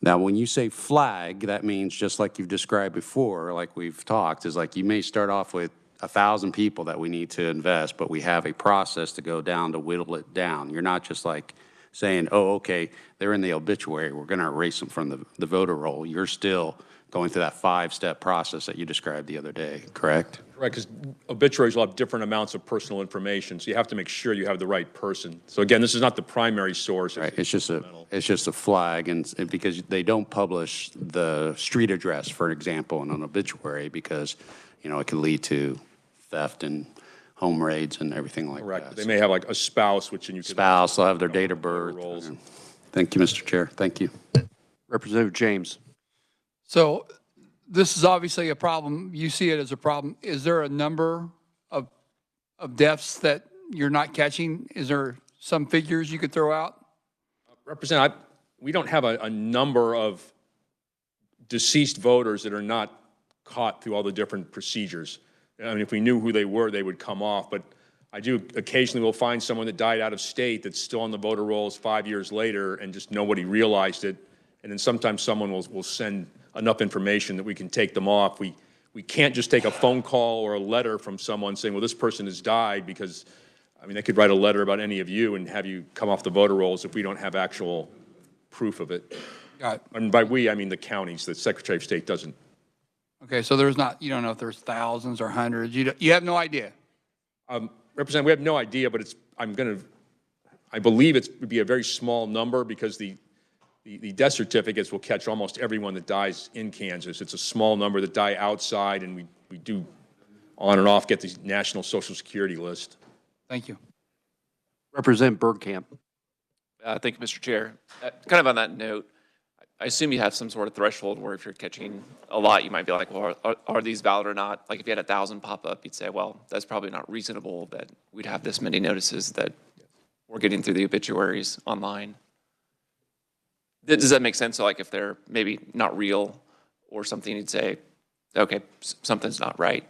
Now, when you say flag, that means just like you've described before, like we've talked, is like you may start off with 1,000 people that we need to invest, but we have a process to go down to whittle it down. You're not just like saying, oh, okay, they're in the obituary, we're going to erase them from the voter roll. You're still going through that 5-step process that you described the other day, correct? Right, because obituaries will have different amounts of personal information, so you have to make sure you have the right person. So again, this is not the primary source. Right, it's just a flag, and because they don't publish the street address, for example, in an obituary, because, you know, it can lead to theft and home raids and everything like that. Correct. They may have like a spouse, which you can. Spouse, they'll have their date of birth. Thank you, Mr. Chair. Thank you. Representative James. So this is obviously a problem. You see it as a problem. Is there a number of deaths that you're not catching? Is there some figures you could throw out? Representative, we don't have a number of deceased voters that are not caught through all the different procedures. I mean, if we knew who they were, they would come off. But I do occasionally will find someone that died out of state that's still on the voter rolls 5 years later and just nobody realized it. And then sometimes someone will send enough information that we can take them off. We can't just take a phone call or a letter from someone saying, well, this person has died, because, I mean, they could write a letter about any of you and have you come off the voter rolls if we don't have actual proof of it. Got it. And by we, I mean the counties. The Secretary of State doesn't. Okay, so there's not, you don't know if there's thousands or hundreds. You have no idea. Representative, we have no idea, but I believe it would be a very small number, because the death certificates will catch almost everyone that dies in Kansas. It's a small number that die outside, and we do on and off get the National Social Security list. Thank you. Representative Bergkamp. Thank you, Mr. Chair. Kind of on that note, I assume you have some sort of threshold where if you're catching a lot, you might be like, well, are these valid or not? Like if you had 1,000 pop up, you'd say, well, that's probably not reasonable that we'd have this many notices that we're getting through the obituaries online. Does that make sense? So like if they're maybe not real or something, you'd say, okay, something's not right.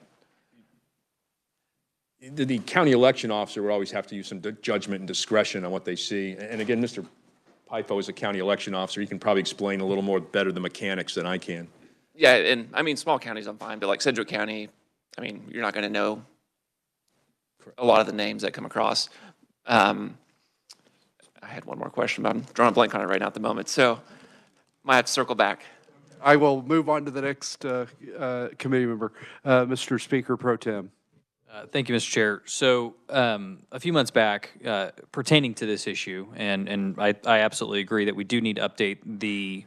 The county election officer would always have to use some judgment and discretion on what they see. And again, Mr. Pyfo is a county election officer. He can probably explain a little more better the mechanics than I can. Yeah, and I mean, small counties I'm fine, but like Sedgwick County, I mean, you're not going to know a lot of the names that come across. I had one more question, but I'm drawing a blank on it right now at the moment. So might have to circle back. I will move on to the next committee member, Mr. Speaker Pro Tem. Thank you, Mr. Chair. So a few months back, pertaining to this issue, and I absolutely agree that we do need to update the,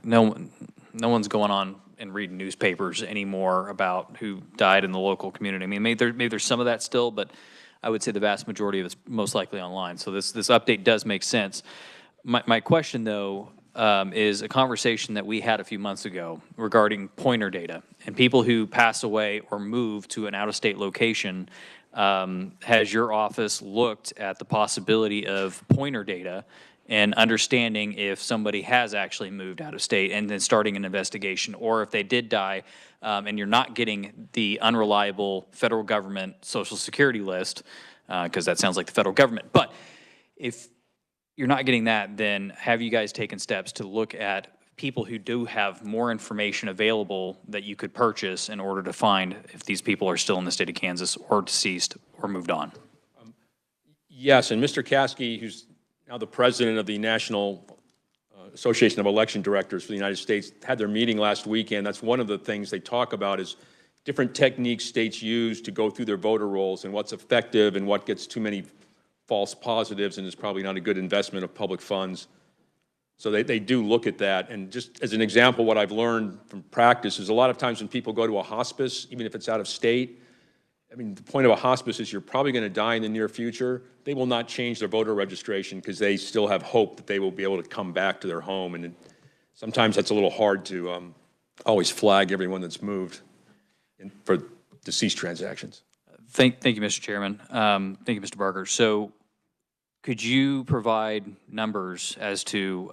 no one's going on and reading newspapers anymore about who died in the local community. I mean, maybe there's some of that still, but I would say the vast majority of it's most likely online. So this update does make sense. My question, though, is a conversation that we had a few months ago regarding pointer data and people who pass away or move to an out-of-state location. Has your office looked at the possibility of pointer data and understanding if somebody has actually moved out of state and then starting an investigation, or if they did die and you're not getting the unreliable federal government Social Security list, because that sounds like the federal government. But if you're not getting that, then have you guys taken steps to look at people who do have more information available that you could purchase in order to find if these people are still in the state of Kansas or deceased or moved on? Yes, and Mr. Caskey, who's now the president of the National Association of Election Directors for the United States, had their meeting last weekend. That's one of the things they talk about is different techniques states use to go through their voter rolls and what's effective and what gets too many false positives and is probably not a good investment of public funds. So they do look at that. And just as an example, what I've learned from practice is a lot of times when people go to a hospice, even if it's out of state, I mean, the point of a hospice is you're probably going to die in the near future. They will not change their voter registration because they still have hope that they will be able to come back to their home. And sometimes that's a little hard to always flag everyone that's moved for deceased transactions. Thank you, Mr. Chairman. Thank you, Mr. Barker. So could you provide numbers as to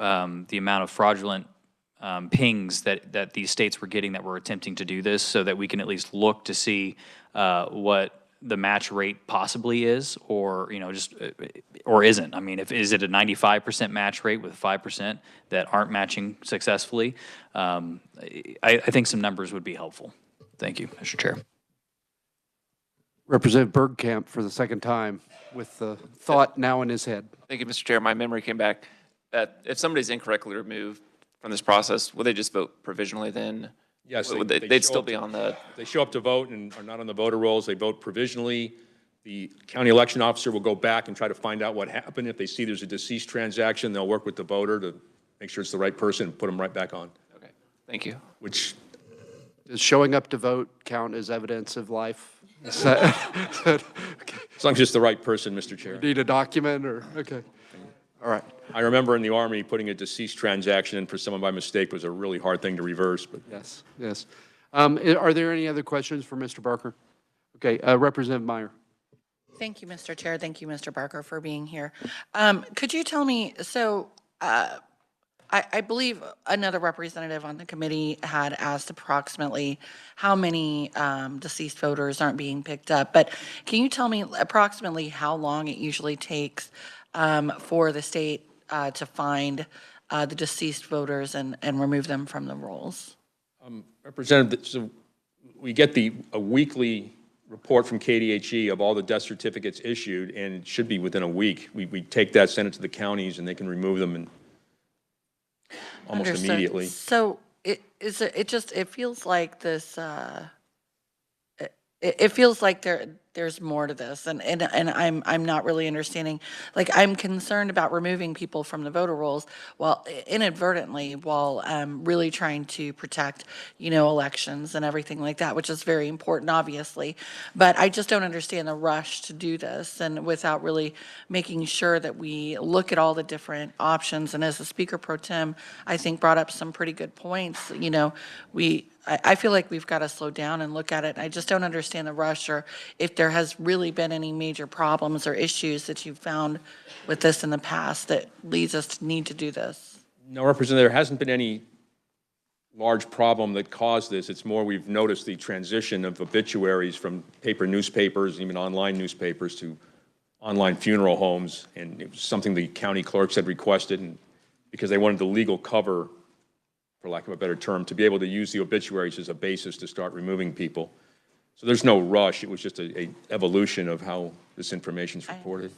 the amount of fraudulent pings that these states were getting that were attempting to do this, so that we can at least look to see what the match rate possibly is, or just or isn't? I mean, is it a 95% match rate with 5% that aren't matching successfully? I think some numbers would be helpful. Thank you, Mr. Chair. Representative Bergkamp for the second time with the thought now in his head. Thank you, Mr. Chair. My memory came back that if somebody's incorrectly removed from this process, would they just vote provisionally then? Yes, they'd still be on the... They show up to vote and are not on the voter rolls. They vote provisionally. The county election officer will go back and try to find out what happened. If they see there's a deceased transaction, they'll work with the voter to make sure it's the right person and put them right back on. Okay, thank you. Which, Does showing up to vote count as evidence of life? as long as it's the right person, Mr. Chair. Need a document or, okay. All right. I remember in the Army, putting a deceased transaction in for someone by mistake was a really hard thing to reverse. But Yes, yes. Are there any other questions for Mr. Barker? Okay, Representative Meyer. Thank you, Mr. Chair. Thank you, Mr. Barker, for being here. Could you tell me, so I believe another representative on the committee had asked approximately how many deceased voters aren't being picked up, but can you tell me approximately how long it usually takes for the state to find the deceased voters and remove them from the rolls? Representative, so we get a weekly report from KDHE of all the death certificates issued, and it should be within a week. We take that, send it to the counties, and they can remove them and almost Understood. immediately. So it feels like this, it feels like there's more to this, and I'm not really understanding. Like, I'm concerned about removing people from the voter rolls while inadvertently, while really trying to protect, elections and everything like that, which is very important, obviously. But I just don't understand the rush to do this, and without really making sure that we look at all the different options. And as the Speaker Pro Tem, I think, brought up some pretty good points. I feel like we've got to slow down and look at it. I just don't understand the rush, or if there has really been any major problems or issues that you've found with this in the past that leads us to need to do this. No, Representative, there hasn't been any large problem that caused this. It's more we've noticed the transition of obituaries from paper newspapers, even online newspapers, to online funeral homes, and it was something the county clerks had requested, and because they wanted the legal cover, for lack of a better term, to be able to use the obituaries as a basis to start removing people. So there's no rush. It was just a evolution of how this information is reported.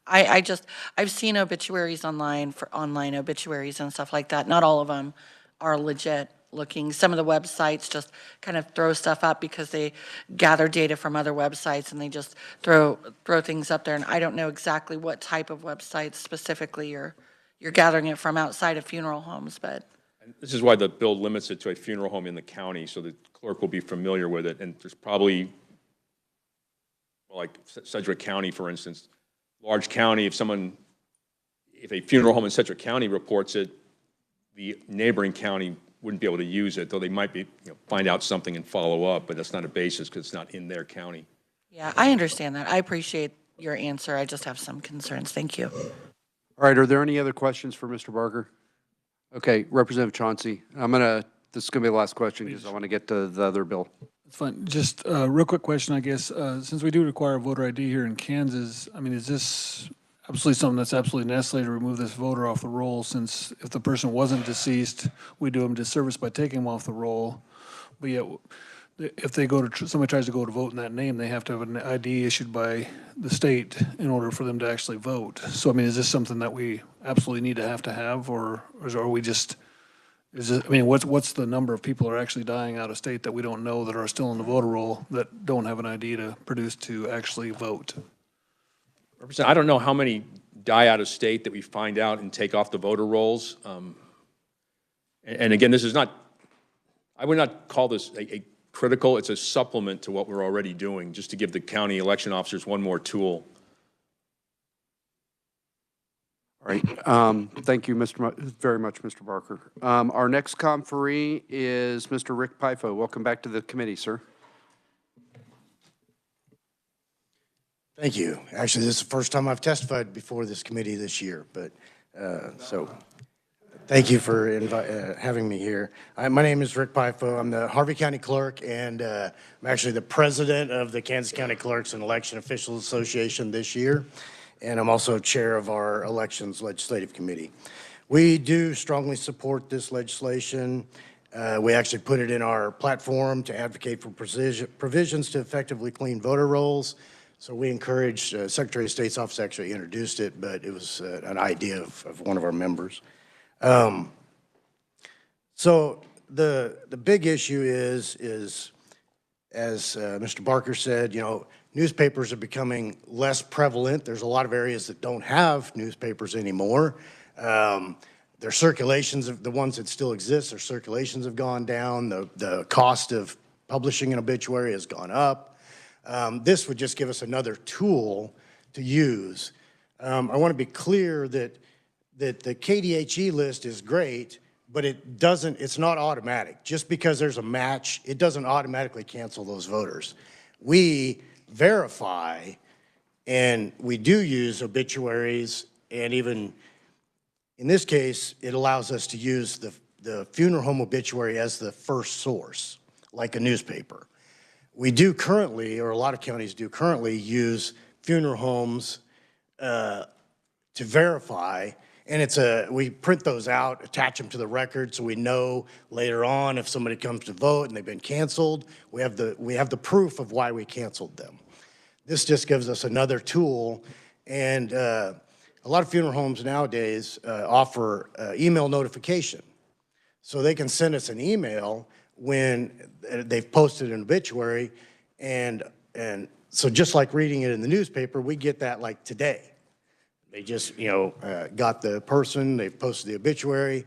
I've seen obituaries online for online obituaries and stuff like that. Not all of them are legit looking. Some of the websites just kind of throw stuff up because they gather data from other websites and they just throw things up there. And I don't know exactly what type of websites specifically you're gathering it from outside of funeral homes, but. And this is why the bill limits it to a funeral home in the county, so the clerk will be familiar with it. And there's probably, like Sedgwick County, for instance, large county, if a funeral home in Sedgwick County reports it, the neighboring county wouldn't be able to use it, though they might be, find out something and follow up, but that's not a basis because it's not in their county. Yeah, I understand that. I appreciate your answer. I just have some concerns. Thank you. All right, are there any other questions for Mr. Barker? Okay, Representative Chauncey, this is going to be the last question because I want to get to the other bill. That's fine. Just a real quick question, I guess. Since we do require voter ID here in Kansas, I mean, is this absolutely something that's absolutely necessary to remove this voter off the roll, since if the person wasn't deceased, we do them disservice by taking them off the roll? But yet, if they somebody tries to go to vote in that name, they have to have an ID issued by the state in order for them to actually vote. So, I mean, is this something that we absolutely need to have, or are we just, what's the number of people that are actually dying out of state that we don't know that are still in the voter roll that don't have an ID to produce to actually vote? I don't know how many die out of state that we find out and take off the voter rolls. And again, this is not, I would not call this a critical, it's a supplement to what we're already doing, just to give the county election officers one more tool. All right, thank you very much, Mr. Barker. Our next conferee is Mr. Rick Pifo. Welcome back to the committee, sir. Thank you. Actually, this is the first time I've testified before this committee this year, but so thank you for having me here. My name is Rick Pifo. I'm the Harvey County Clerk, and I'm actually the president of the Kansas County Clerks and Election Officials Association this year, and I'm also chair of our Elections Legislative Committee. We do strongly support this legislation. We actually put it in our platform to advocate for provisions to effectively clean voter rolls. So we encouraged, Secretary of State's office actually introduced it, but it was an idea of one of our members. So the big issue is as Mr. Barker said, newspapers are becoming less prevalent. There's a lot of areas that don't have newspapers anymore. Their circulations, the ones that still exist, their circulations have gone down. The cost of publishing an obituary has gone up. This would just give us another tool to use. I want to be clear that the KDHE list is great, but it's not automatic. Just because there's a match, it doesn't automatically cancel those voters. We verify, and we do use obituaries, and even in this case, it allows us to use the funeral home obituary as the first source, like a newspaper. We do currently, or a lot of counties do currently, use funeral homes to verify, and we print those out, attach them to the record, so we know later on if somebody comes to vote and they've been canceled, we have the proof of why we canceled them. This just gives us another tool, and a lot of funeral homes nowadays offer email notification, so they can send us an email when they've posted an obituary, and so just like reading it in the newspaper, we get that like today. They just, got the person, they've posted the obituary.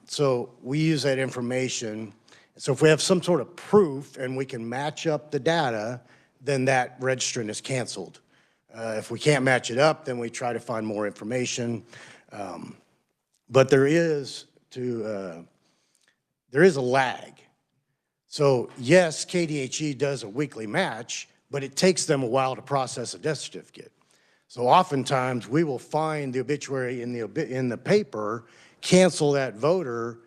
So we use that information. So if we have some sort of proof and we can match up the data, then that registrant is canceled. If we can't match it up, then we try to find more information. But there is a lag. So yes, KDHE does a weekly match, but it takes them a while to process a death certificate. So oftentimes we will find the obituary in the paper, cancel that voter,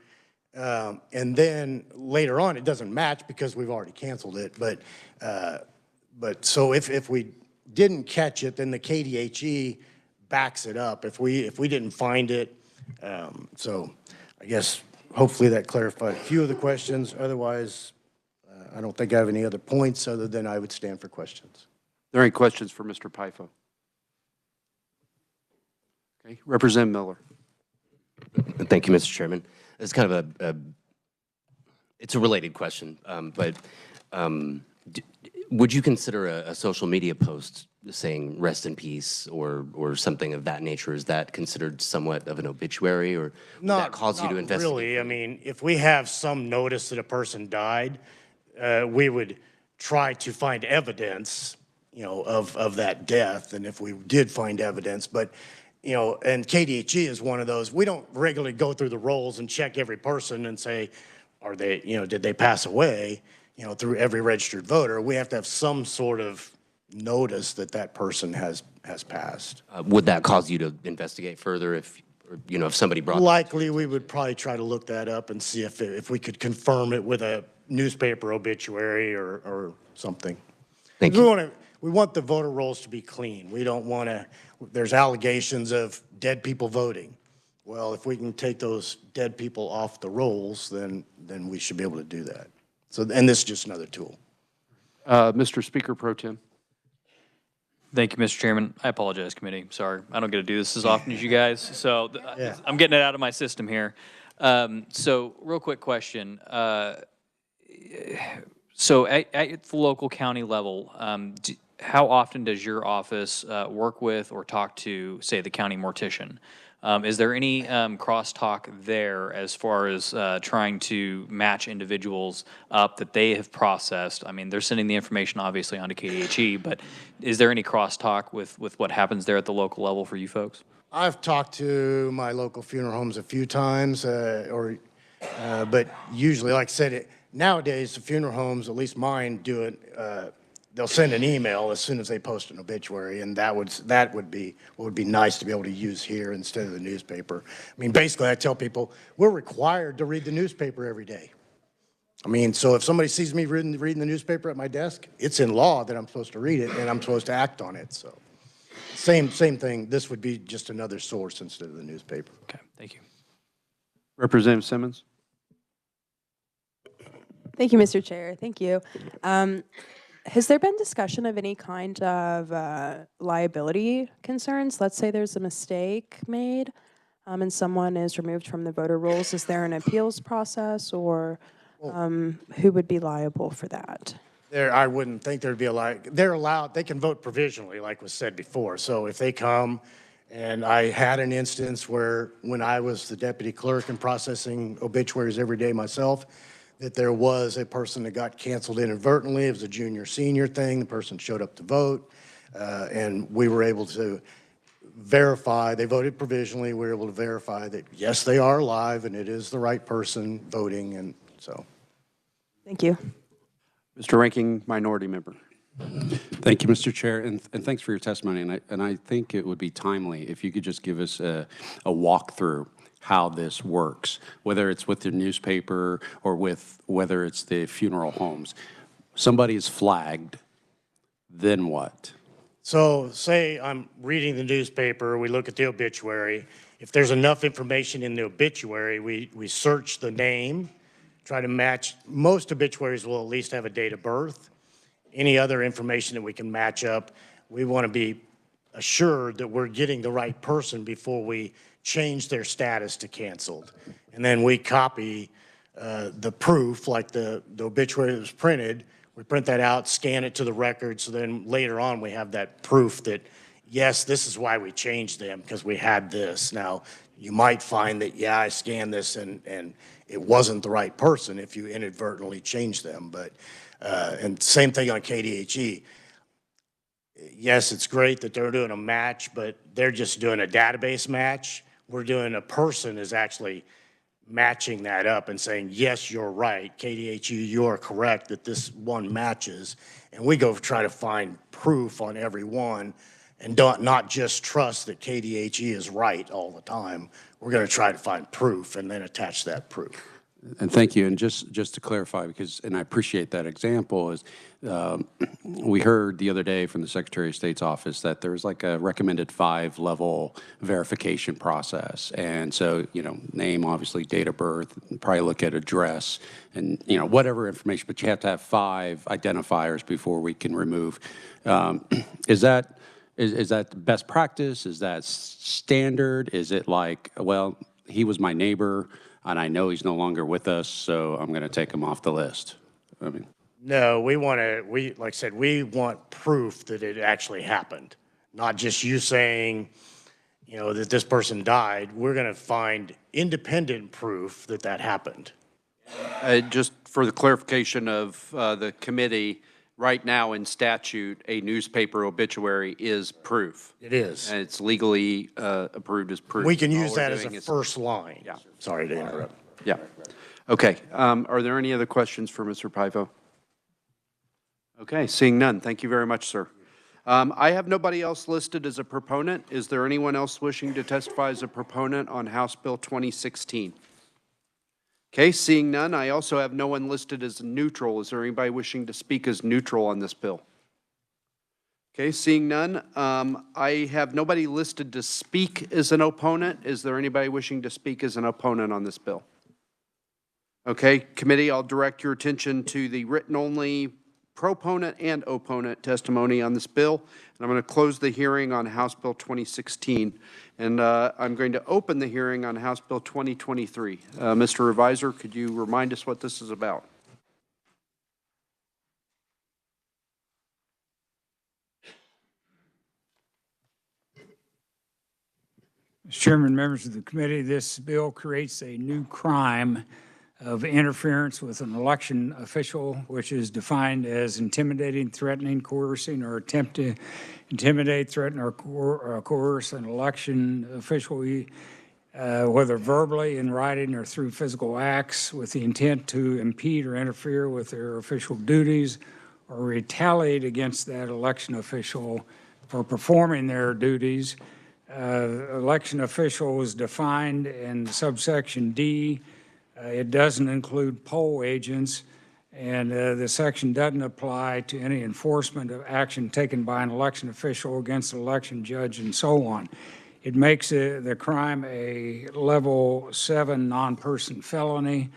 and then later on it doesn't match because we've already canceled it. But so if we didn't catch it, then the KDHE backs it up if we didn't find it. So I guess hopefully that clarified a few of the questions. Otherwise, I don't think I have any other points other than I would stand for questions. Are there any questions for Mr. Pifo? Okay, Representative Miller. Thank you, Mr. Chairman. It's kind of it's a related question, but would you consider a social media post saying rest in peace or something of that nature? Is that considered somewhat of an obituary, or would that cause you to investigate? Not really. I mean, if we have some notice that a person died, we would try to find evidence, you know, of that death, and if we did find evidence, but you know, and KDHE is one of those, we don't regularly go through the rolls and check every person and say, are they, you know, did they pass away, you know, through every registered voter. We have to have some sort of notice that that person has passed. Would that cause you to investigate further if, you know, if somebody brought? Likely, we would probably try to look that up and see if we could confirm it with a newspaper obituary or something. Thank you. We want the voter rolls to be clean. We don't want to, there's allegations of dead people voting. Well, if we can take those dead people off the rolls, then we should be able to do that. So, and this is just another tool. Mr. Speaker Pro Tem. Thank you, Mr. Chairman. I apologize, committee. Sorry, I don't get to do this as often as you guys, so I'm getting it out of my system here. So, real quick question. So, at the local county level, how often does your office work with or talk to, say, the county mortician? Is there any crosstalk there as far as trying to match individuals up that they have processed? I mean, they're sending the information obviously onto KDHE, but is there any crosstalk with what happens there at the local level for you folks? I've talked to my local funeral homes a few times, but usually, like I said, nowadays the funeral homes, at least mine, do it. They'll send an email as soon as they post an obituary, and that would be what would be nice to be able to use here instead of the newspaper. I mean, basically, I tell people we're required to read the newspaper every day. I mean, so if somebody sees me reading the newspaper at my desk, it's in law that I'm supposed to read it and I'm supposed to act on it. So, same thing. This would be just another source instead of the newspaper. Okay, thank you. Representative Simmons. Thank you, Mr. Chair. Thank you. Has there been discussion of any kind of liability concerns? Let's say there's a mistake made and someone is removed from the voter rolls. Is there an appeals process, or who would be liable for that? I wouldn't think there'd be they're allowed, they can vote provisionally, like was said before. So if they come, and I had an instance where when I was the deputy clerk and processing obituaries every day myself, that there was a person that got canceled inadvertently. It was a junior-senior thing. The person showed up to vote, and we were able to verify. They voted provisionally. We were able to verify that, yes, they are alive, and it is the right person voting, and so. Thank you. Mr. Ranking Minority Member. Thank you, Mr. Chair, and thanks for your testimony. And I think it would be timely if you could just give us a walkthrough how this works, whether it's with the newspaper or whether it's the funeral homes. Somebody is flagged, then what? So say I'm reading the newspaper, we look at the obituary. If there's enough information in the obituary, we search the name, try to match. Most obituaries will at least have a date of birth. Any other information that we can match up, we want to be assured that we're getting the right person before we change their status to canceled. And then we copy the proof, like the obituary that was printed. We print that out, scan it to the record, so then later on we have that proof that, yes, this is why we changed them, because we had this. Now, you might find that, yeah, I scanned this and it wasn't the right person if you inadvertently changed them. But, and same thing on KDHE. Yes, it's great that they're doing a match, but they're just doing a database match. We're doing a person is actually matching that up and saying, yes, you're right, KDHE, you're correct that this one matches. And we go try to find proof on every one and not just trust that KDHE is right all the time. We're going to try to find proof and then attach that proof. And thank you. And just to clarify, and I appreciate that example, is we heard the other day from the Secretary of State's office that there's like a recommended 5-level verification process. And so, name, obviously, date of birth, probably look at address and, whatever information, but you have to have 5 identifiers before we can remove. Is that best practice? Is that standard? Is it like, well, he was my neighbor, and I know he's no longer with us, so I'm going to take him off the list? I mean, No, like I said, we want proof that it actually happened, not just you saying, that this person died. We're going to find independent proof that that happened. Just for the clarification of the committee, right now in statute, a newspaper obituary is proof. It is. And it's legally approved as proof. We can use All we're that as doing a is- first line. Yeah. Sorry to interrupt. Yeah. Okay. Are there any other questions for Mr. Paivo? Okay, seeing none. Thank you very much, sir. I have nobody else listed as a proponent. Is there anyone else wishing to testify as a proponent on House Bill 2016? Okay, seeing none, I also have no one listed as neutral. Is there anybody wishing to speak as neutral on this bill? Okay, seeing none, I have nobody listed to speak as an opponent. Is there anybody wishing to speak as an opponent on this bill? Okay, committee, I'll direct your attention to the written-only proponent and opponent testimony on this bill. And I'm going to close the hearing on House Bill 2016. And I'm going to open the hearing on House Bill 2023. Mr. Revisor, could you remind us what this is about? Mr. Chairman, members of the committee, this bill creates a new crime of interference with an election official, which is defined as intimidating, threatening, coercing, or attempt to intimidate, threaten, or coerce an election official, whether verbally, in writing, or through physical acts, with the intent to impede or interfere with their official duties or retaliate against that election official for performing their duties. Election official is defined in subsection D. It doesn't include poll agents, and the section doesn't apply to any enforcement of action taken by an election official against an election judge and so on. It makes the crime a level 7 non-person felony.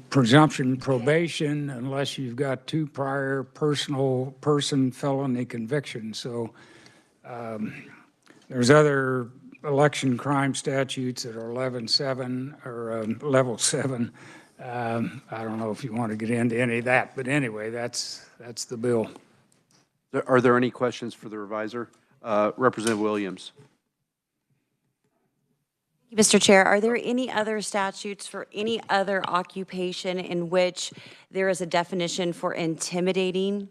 Presumption probation unless you've got 2 prior person felony convictions. So there's other election crime statutes that are 11-7 or level 7. I don't know if you want to get into any of that, but anyway, that's the bill. Are there any questions for the revisor? Representative Williams. Mr. Chair, are there any other statutes for any other occupation in which there is a definition for intimidating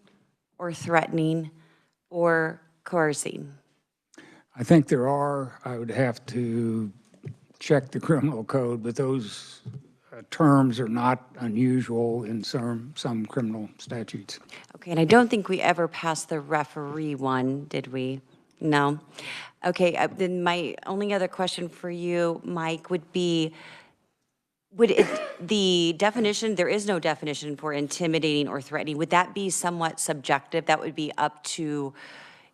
or threatening or coercing? I think there are. I would have to check the criminal code, but those terms are not unusual in some criminal statutes. Okay, and I don't think we ever passed the referee one, did we? No. Okay, then my only other question for you, Mike, would be, the definition, there is no definition for intimidating or threatening. Would that be somewhat subjective? That would be up to,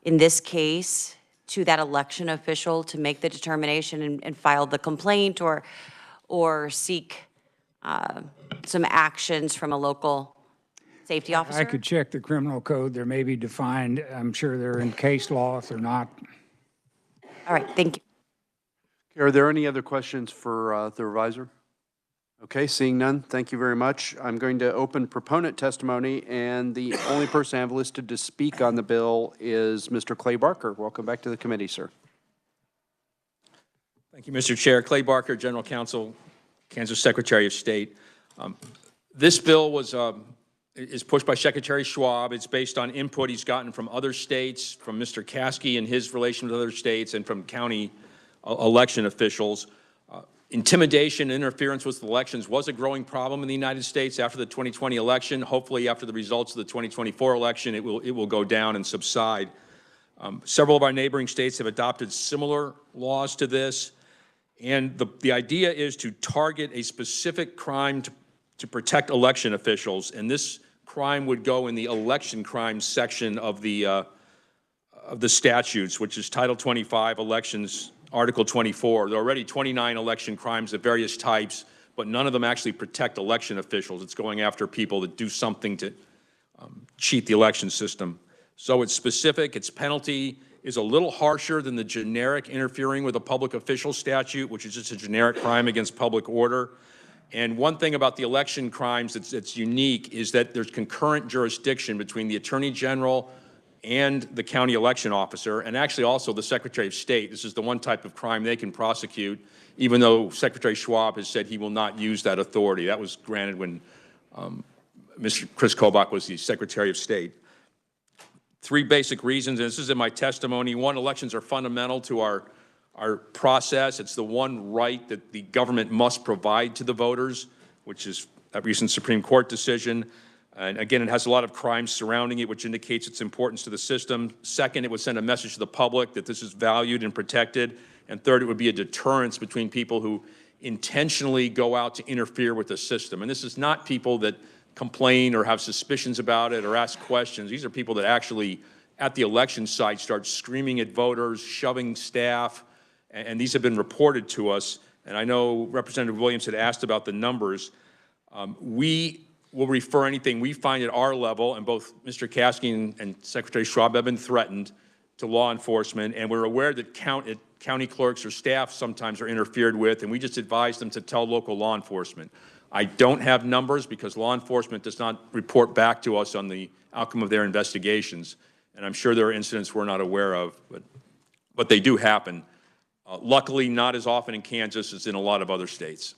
in this case, to that election official to make the determination and file the complaint or seek some actions from a local safety officer? I could check the criminal code. There may be defined. I'm sure they're in case law if they're not. All right, thank you. Are there any other questions for the revisor? Okay, seeing none, thank you very much. I'm going to open proponent testimony, and the only person I have listed to speak on the bill is Mr. Clay Barker. Welcome back to the committee, sir. Thank you, Mr. Chair. Clay Barker, General Counsel, Kansas Secretary of State. This bill is pushed by Secretary Schwab. It's based on input he's gotten from other states, from Mr. Caskey and his relation with other states, and from county election officials. Intimidation and interference with elections was a growing problem in the United States after the 2020 election. Hopefully, after the results of the 2024 election, it will go down and subside. Several of our neighboring states have adopted similar laws to this, And the idea is to target a specific crime to protect election officials, and this crime would go in the election crimes section of the statutes, which is Title 25, Elections, Article 24. There are already 29 election crimes of various types, but none of them actually protect election officials. It's going after people that do something to cheat the election system. So it's specific, its penalty is a little harsher than the generic interfering with a public official statute, which is just a generic crime against public order. And one thing about the election crimes that's unique is that there's concurrent jurisdiction between the Attorney General and the county election officer, and actually also the Secretary of State. This is the one type of crime they can prosecute, even though Secretary Schwab has said he will not use that authority. That was granted when Mr. Chris Kobach was the Secretary of State. Three basic reasons, and this is in my testimony. One, elections are fundamental to our process. It's the one right that the government must provide to the voters, which is a recent Supreme Court decision. And again, it has a lot of crimes surrounding it, which indicates its importance to the system. Second, it would send a message to the public that this is valued and protected. And third, it would be a deterrence between people who intentionally go out to interfere with the system. And this is not people that complain or have suspicions about it or ask questions. These are people that actually, at the election site, start screaming at voters, shoving staff, and these have been reported to us. And I know Representative Williams had asked about the numbers. We will refer anything we find at our level, and both Mr. Caskey and Secretary Schwab have been threatened, to law enforcement, and we're aware that county clerks or staff sometimes are interfered with, and we just advise them to tell local law enforcement. I don't have numbers because law enforcement does not report back to us on the outcome of their investigations, and I'm sure there are incidents we're not aware of, but they do happen. Luckily, not as often in Kansas as in a lot of other states.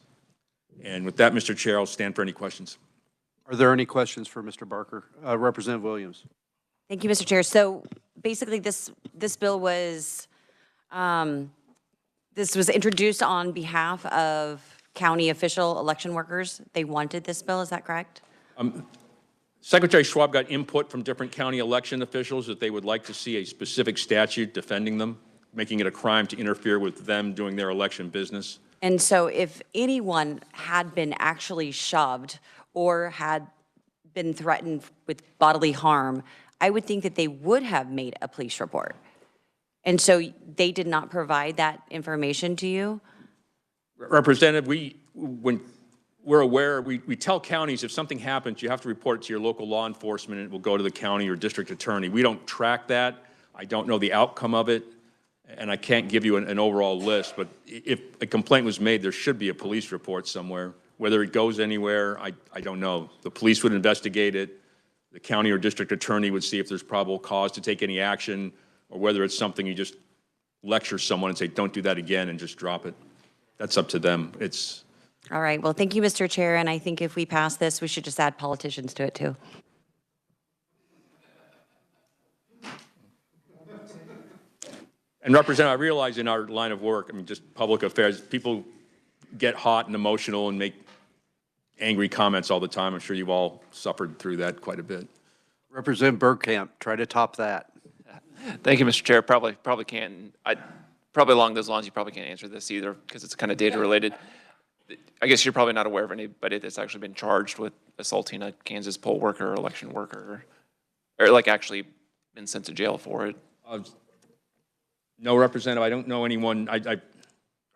And with that, Mr. Chair, I'll stand for any questions. Are there any questions for Mr. Barker? Representative Williams. Thank you, Mr. Chair. So basically, this bill was, this was introduced on behalf of county official election workers. They wanted this bill, is that correct? Secretary Schwab got input from different county election officials that they would like to see a specific statute defending them, making it a crime to interfere with them doing their election business. And so if anyone had been actually shoved or had been threatened with bodily harm, I would think that they would have made a police report. And so they did not provide that information to you? Representative, when we're aware, we tell counties if something happens, you have to report it to your local law enforcement and it will go to the county or district attorney. We don't track that. I don't know the outcome of it, and I can't give you an overall list, but if a complaint was made, there should be a police report somewhere. Whether it goes anywhere, I don't know. The police would investigate it. The county or district attorney would see if there's probable cause to take any action, or whether it's something you just lecture someone and say, don't do that again, and just drop it. That's up to them. All right. Well, thank you, Mr. Chair. And I think if we pass this, we should just add politicians to it, too. And Representative, I realize in our line of work, I mean, just public affairs, people get hot and emotional and make angry comments all the time. I'm sure you've all suffered through that quite a bit. Representative Bergkamp, try to top that. Thank you, Mr. Chair. Probably can't. Probably along those lines, you probably can't answer this either because it's kind of data related. I guess you're probably not aware of anybody that's actually been charged with assaulting a Kansas poll worker or election worker, or like actually been sent to jail for it. No, Representative, I don't know anyone. I've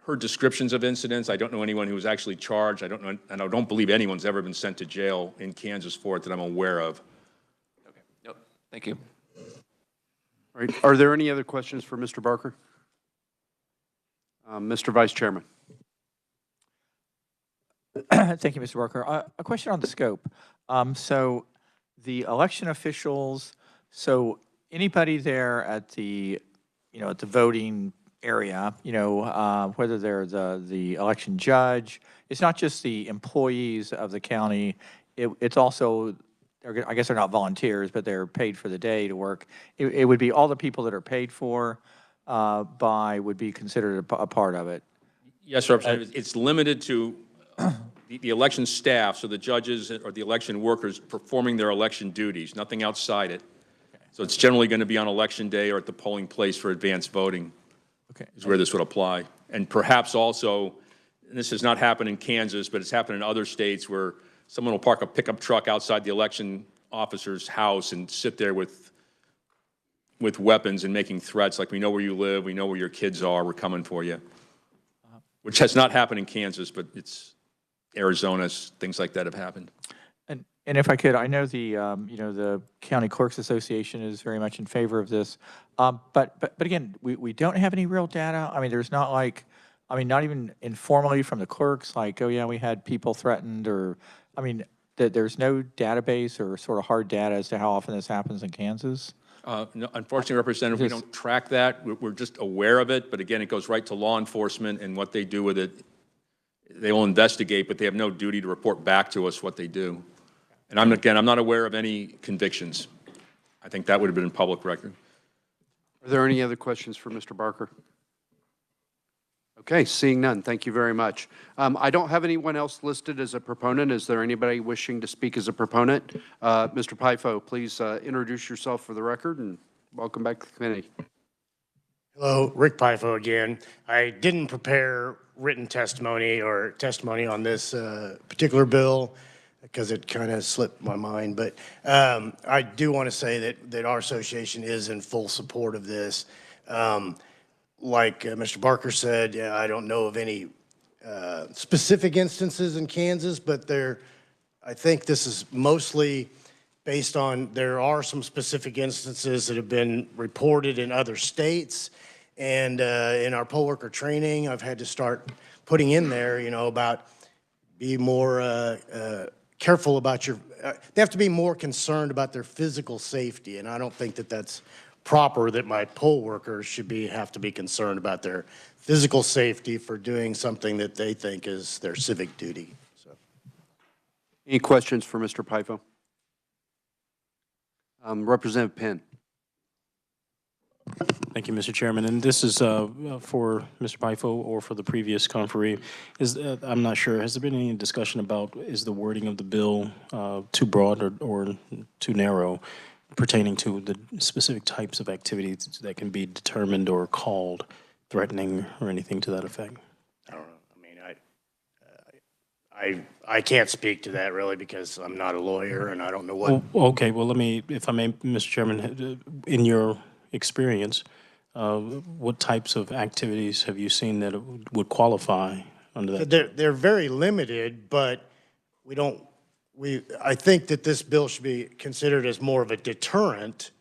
heard descriptions of incidents. I don't know anyone who was actually charged. I don't know, and I don't believe anyone's ever been sent to jail in Kansas for it that I'm aware of. Okay. Yep. Thank you. All right. Are there any other questions for Mr. Barker? Mr. Vice Chairman. Thank you, Mr. Barker. A question on the scope. So the election officials, so anybody there at the, at the voting area, whether they're the election judge, it's not just the employees of the county, it's also, I guess they're not volunteers, but they're paid for the day to work. It would be all the people that are paid for would be considered a part of it. Yes, Representative. It's limited to the election staff, so the judges or the election workers performing their election duties, nothing outside it. Okay. So it's generally going to be on election day or at the polling place for advanced voting. Okay. Is where this would apply. And perhaps also, and this has not happened in Kansas, but it's happened in other states where someone will park a pickup truck outside the election officer's house and sit there with weapons and making threats like, we know where you live, we know where your kids are, we're coming for you. Which has not happened in Kansas, but it's Arizona, things like that have happened. And if I could, I know the, the County Clerks Association is very much in favor of this. But again, we don't have any real data. I mean, there's not like, I mean, not even informally from the clerks, like, oh yeah, we had people threatened, or, I mean, there's no database or sort of hard data as to how often this happens in Kansas. No, unfortunately, Representative, we don't track that. We're just aware of it, but again, it goes right to law enforcement and what they do with it. They will investigate, but they have no duty to report back to us what they do. And I'm not aware of any convictions. I think that would have been in public record. Are there any other questions for Mr. Barker? Okay, seeing none, thank you very much. I don't have anyone else listed as a proponent. Is there anybody wishing to speak as a proponent? Mr. Pifo, please introduce yourself for the record and welcome back to the committee. Hello, Rick Pifo again. I didn't prepare written testimony or testimony on this particular bill because it kind of slipped my mind, but I do want to say that our association is in full support of this. Like Mr. Barker said, I don't know of any specific instances in Kansas, but I think this is mostly based on, there are some specific instances that have been reported in other states. And in our poll worker training, I've had to start putting in there, about be more careful about they have to be more concerned about their physical safety. And I don't think that that's proper, that my poll workers should have to be concerned about their physical safety for doing something that they think is their civic duty. So, any questions for Mr. Pifo? Representative Penn. Thank you, Mr. Chairman. And this is for Mr. Pifo or for the previous conferee. I'm not sure, has there been any discussion about, is the wording of the bill too broad or too narrow pertaining to the specific types of activities that can be determined or called threatening or anything to that effect? I don't know. I mean, I can't speak to that really because I'm not a lawyer and I don't know what. Well, okay, well, let me, if I may, Mr. Chairman, in your experience, what types of activities have you seen that would qualify under that? They're very limited, but I think that this bill should be considered as more of a deterrent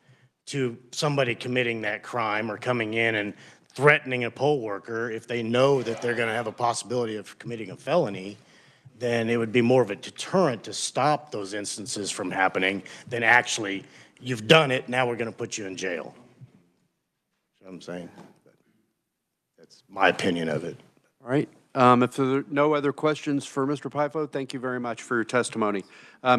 to somebody committing that crime or coming in and threatening a poll worker. If they know that they're going to have a possibility of committing a felony, then it would be more of a deterrent to stop those instances from happening than actually, you've done it, now we're going to put you in jail. That's what I'm saying. That's my opinion of it. All right. If there are no other questions for Mr. Pifo, thank you very much for your testimony.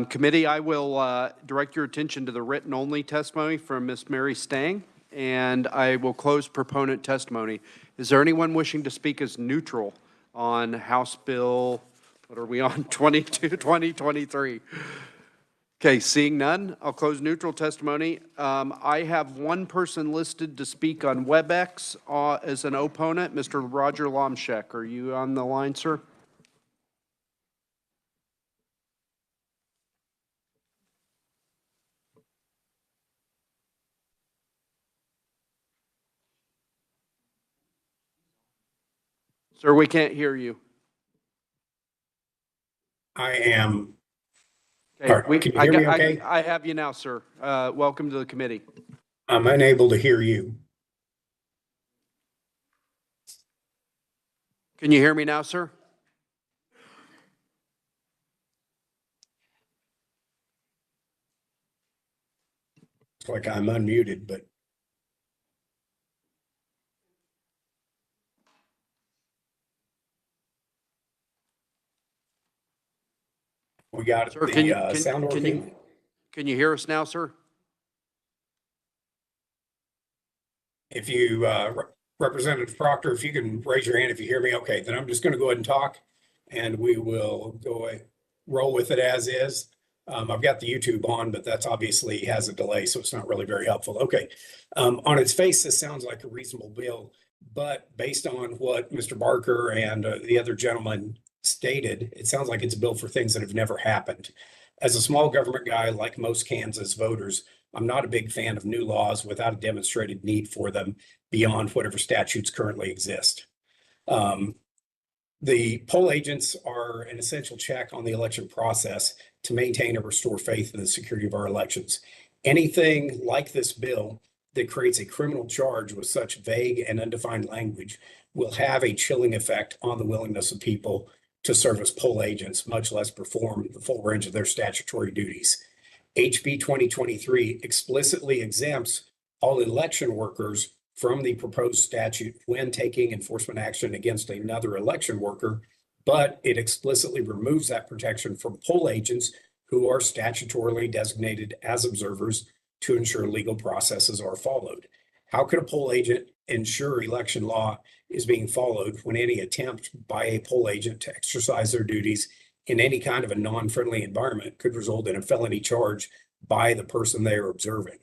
Committee, I will direct your attention to the written only testimony from Ms. Mary Stang, and I will close proponent testimony. Is there anyone wishing to speak as neutral on House Bill, what are we on, 2023? Okay, seeing none, I'll close neutral testimony. I have one person listed to speak on WebEx as an opponent, Mr. Roger Lomshek. Are you on the line, sir? Sir, we can't hear you. I am. Okay, can you hear me okay? I have you now, sir. Welcome to the committee. I'm unable to hear you. Can you hear me now, sir? It's like I'm unmuted, but. We got Sir, the sound working. Can you hear us now, sir? If you, Representative Proctor, if you can raise your hand if you hear me, okay, then I'm just going to go ahead and talk and we will roll with it as is. I've got the YouTube on, but that's obviously has a delay, so it's not really very helpful. Okay, on its face, this sounds like a reasonable bill. But based on what Mr. Barker and the other gentleman stated, it sounds like it's a bill for things that have never happened. As a small government guy, like most Kansas voters, I'm not a big fan of new laws without a demonstrated need for them beyond whatever statutes currently exist. The poll agents are an essential check on the election process to maintain and restore faith in the security of our elections. Anything like this bill that creates a criminal charge with such vague and undefined language will have a chilling effect on the willingness of people to serve as poll agents, much less perform the full range of their statutory duties. HB 2023 explicitly exempts all election workers from the proposed statute when taking enforcement action against another election worker, but it explicitly removes that protection from poll agents who are statutorily designated as observers to ensure legal processes are followed. How could a poll agent ensure election law is being followed when any attempt by a poll agent to exercise their duties in any kind of a non-friendly environment could result in a felony charge by the person they are observing?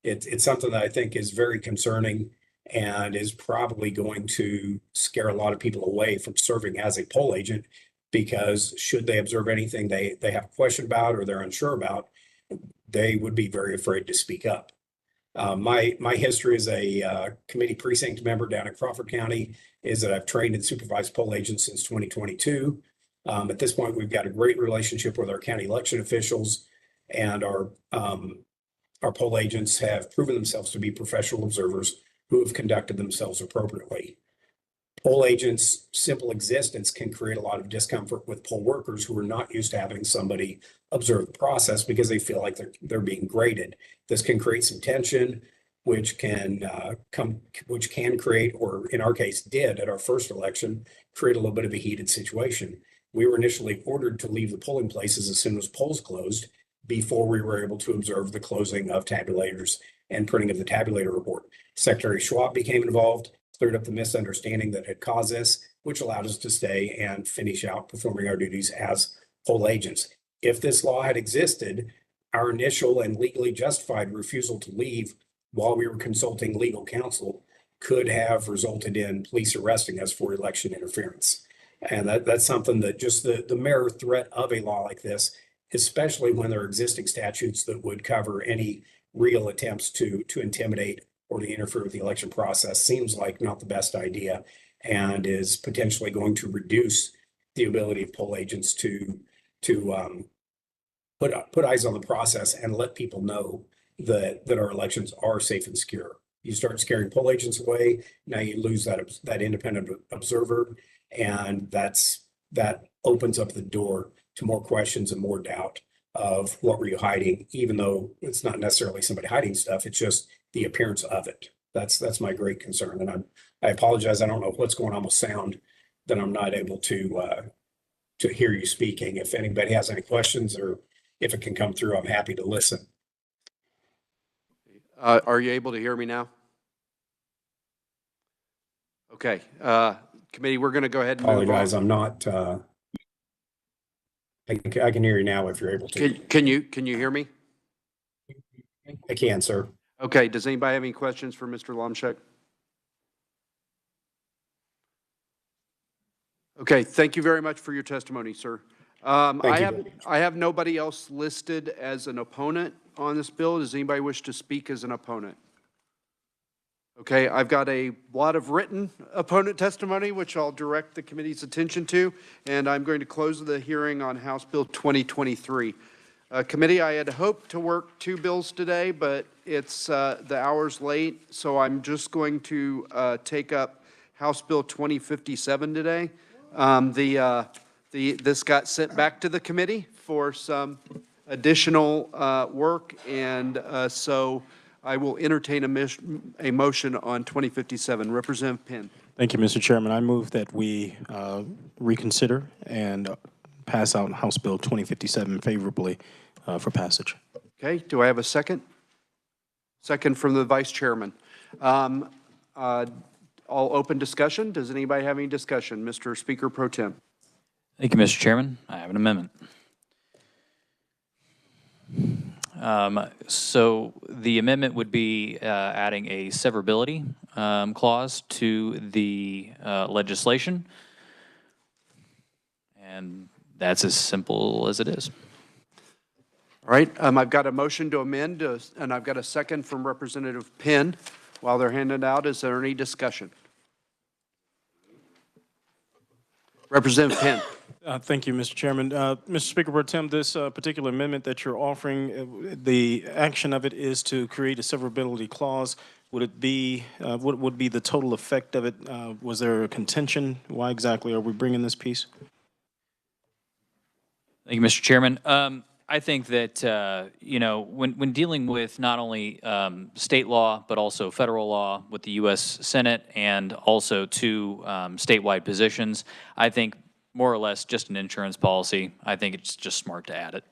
It's something that I think is very concerning and is probably going to scare a lot of people away from serving as a poll agent, because should they observe anything they have a question about or they're unsure about, they would be very afraid to speak up. My history as a committee precinct member down in Crawford County is that I've trained and supervised poll agents since 2022. At this point, we've got a great relationship with our county election officials, and our poll agents have proven themselves to be professional observers who have conducted themselves appropriately. Poll agents' simple existence can create a lot of discomfort with poll workers who are not used to having somebody observe the process because they feel like they're being graded. This can create some tension, which can create, or in our case did at our first election, create a little bit of a heated situation. We were initially ordered to leave the polling places as soon as polls closed before we were able to observe the closing of tabulators and printing of the tabulator report. Secretary Schwab became involved, cleared up the misunderstanding that had caused this, which allowed us to stay and finish out performing our duties as poll agents. If this law had existed, our initial and legally justified refusal to leave while we were consulting legal counsel could have resulted in police arresting us for election interference. And that's something that just the mere threat of a law like this, especially when there are existing statutes that would cover any real attempts to intimidate or to interfere with the election process, seems like not the best idea, and is potentially going to reduce the ability of poll agents to put eyes on the process and let people know that our elections are safe and secure. You start scaring poll agents away, now you lose that independent observer, and that opens up the door to more questions and more doubt of what were you hiding, even though it's not necessarily somebody hiding stuff, it's just the appearance of it. That's my great concern. And I apologize, I don't know what's going on with sound, that I'm not able to hear you speaking. If anybody has any questions or if it can come through, I'm happy to listen. Are you able to hear me now? Okay, committee, we're going to go ahead and move on. Apologize, I'm not, I can hear you now if you're able to. Can you hear me? I can, sir. Okay, does anybody have any questions for Mr. Lomchek? Okay, thank you very much for your testimony, sir. I have nobody else listed as an opponent on this bill. Does anybody wish to speak as an opponent? Okay, I've got a lot of written opponent testimony, which I'll direct the committee's attention to, and I'm going to close the hearing on House Bill 2023. Committee, I had hoped to work two bills today, but it's the hour's late, so I'm just going to take up House Bill 2057 today. This got sent back to the committee for some additional work, and so I will entertain a motion on 2057. Representative Penn. Thank you, Mr. Chairman. I move that we reconsider and pass out House Bill 2057 favorably for passage. Okay, do I have a second? Second from the Vice Chairman. All open discussion. Does anybody have any discussion? Mr. Speaker Pro Tem. Thank you, Mr. Chairman. I have an amendment. So the amendment would be adding a severability clause to the legislation. And that's as simple as it is. All right, I've got a motion to amend, and I've got a second from Representative Penn. While they're handed out, is there any discussion? Representative Penn. Thank you, Mr. Chairman. Mr. Speaker Pro Tem, this particular amendment that you're offering, the action of it is to create a severability clause. Would it be, what would be the total effect of it? Was there a contention? Why exactly are we bringing this piece? Thank you, Mr. Chairman. I think that, you know, when dealing with not only state law, but also federal law with the U.S. Senate and also two statewide positions, I think more or less just an insurance policy. I think it's just smart to add it.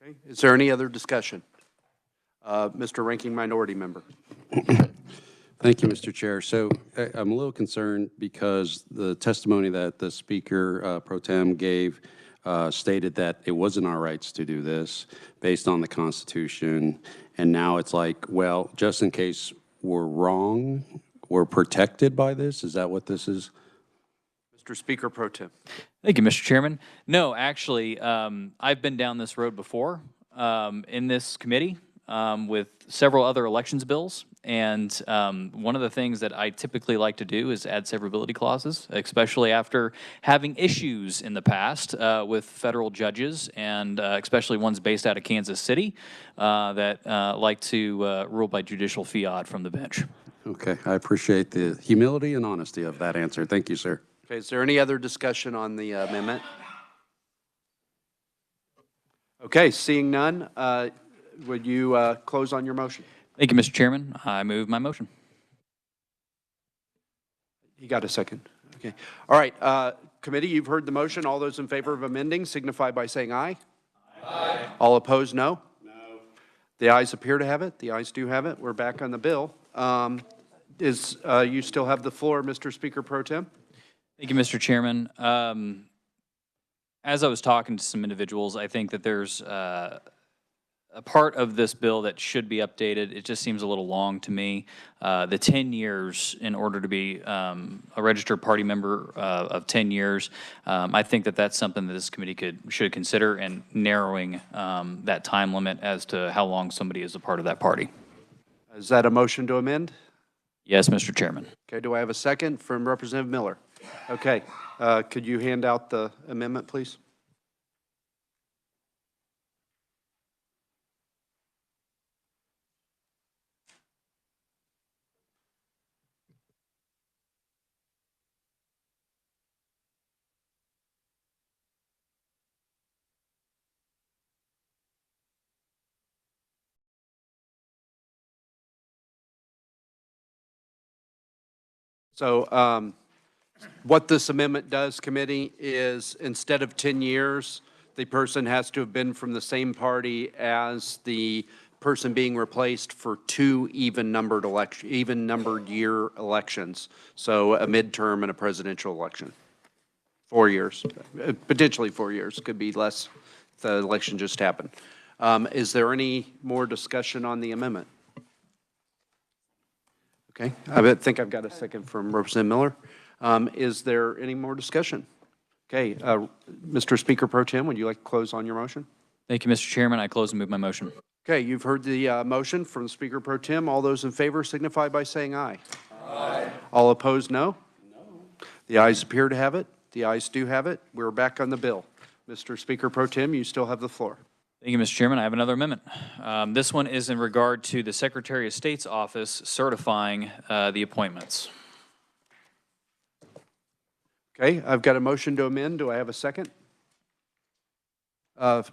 Okay. Is there any other discussion? Mr. Ranking Minority Member. Thank you, Mr. Chair. So I'm a little concerned because the testimony that the Speaker Pro Tem gave stated that it wasn't our rights to do this based on the Constitution. And now it's like, well, just in case we're wrong, we're protected by this? Is that what this is? Mr. Speaker Pro Tem. Thank you, Mr. Chairman. No, actually, I've been down this road before in this committee with several other elections bills. And one of the things that I typically like to do is add severability clauses, especially after having issues in the past with federal judges and especially ones based out of Kansas City that like to rule by judicial fiat from the bench. Okay, I appreciate the humility and honesty of that answer. Thank you, sir. Okay, is there any other discussion on the amendment? Okay, seeing none, would you close on your motion? Thank you, Mr. Chairman. I move my motion. You got a second? Okay. All right, committee, you've heard the motion. All those in favor of amending signify by saying aye. Aye. All opposed, no? No. The ayes appear to have it. The ayes do have it. We're back on the bill. You still have the floor, Mr. Speaker Pro Tem? Thank you, Mr. Chairman. As I was talking to some individuals, I think that there's a part of this bill that should be updated. It just seems a little long to me. The 10 years in order to be a registered party member of 10 years, I think that that's something that this committee should consider and narrowing that time limit as to how long somebody is a part of that party. Is that a motion to amend? Yes, Mr. Chairman. Okay, do I have a second from Representative Miller? Okay, could you hand out the amendment, please? So what this amendment does, committee, is instead of 10 years, the person has to have been from the same party as the person being replaced for two even-numbered year elections. So a midterm and a presidential election. 4 years, potentially 4 years, could be less. The election just happened. Is there any more discussion on the amendment? Okay, I think I've got a second from Representative Miller. Is there any more discussion? Okay, Mr. Speaker Pro Tem, would you like to close on your motion? Thank you, Mr. Chairman. I close and move my motion. Okay, you've heard the motion from Speaker Pro Tem. All those in favor signify by saying aye. Aye. All opposed, no? No. The ayes appear to have it. The ayes do have it. We're back on the bill. Mr. Speaker Pro Tem, you still have the floor. Thank you, Mr. Chairman. I have another amendment. This one is in regard to the Secretary of State's office certifying the appointments. Okay, I've got a motion to amend. Do I have a second?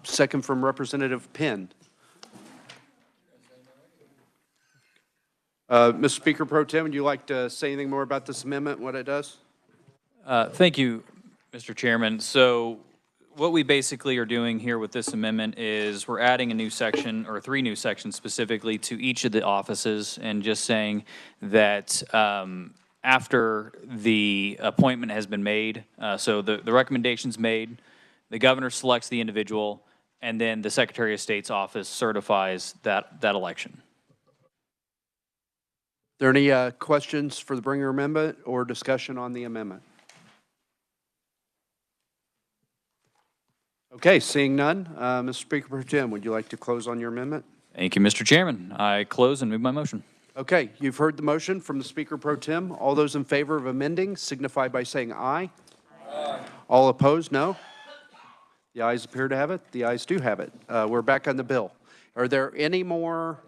Second from Representative Penn. Mr. Speaker Pro Tem, would you like to say anything more about this amendment, what it does? Thank you, Mr. Chairman. So what we basically are doing here with this amendment is we're adding a new section, or 3 new sections specifically, to each of the offices, and just saying that after the appointment has been made, so the recommendation's made, the governor selects the individual, and then the Secretary of State's office certifies that election. There any questions for the bringer amendment or discussion on the amendment? Okay, seeing none, Mr. Speaker Pro Tem, would you like to close on your amendment? Thank you, Mr. Chairman. I close and move my motion. Okay, you've heard the motion from the Speaker Pro Tem. All those in favor of amending signify by saying aye. Aye. All opposed, no. The ayes appear to have it. The ayes do have it. We're back on the bill. Are there any more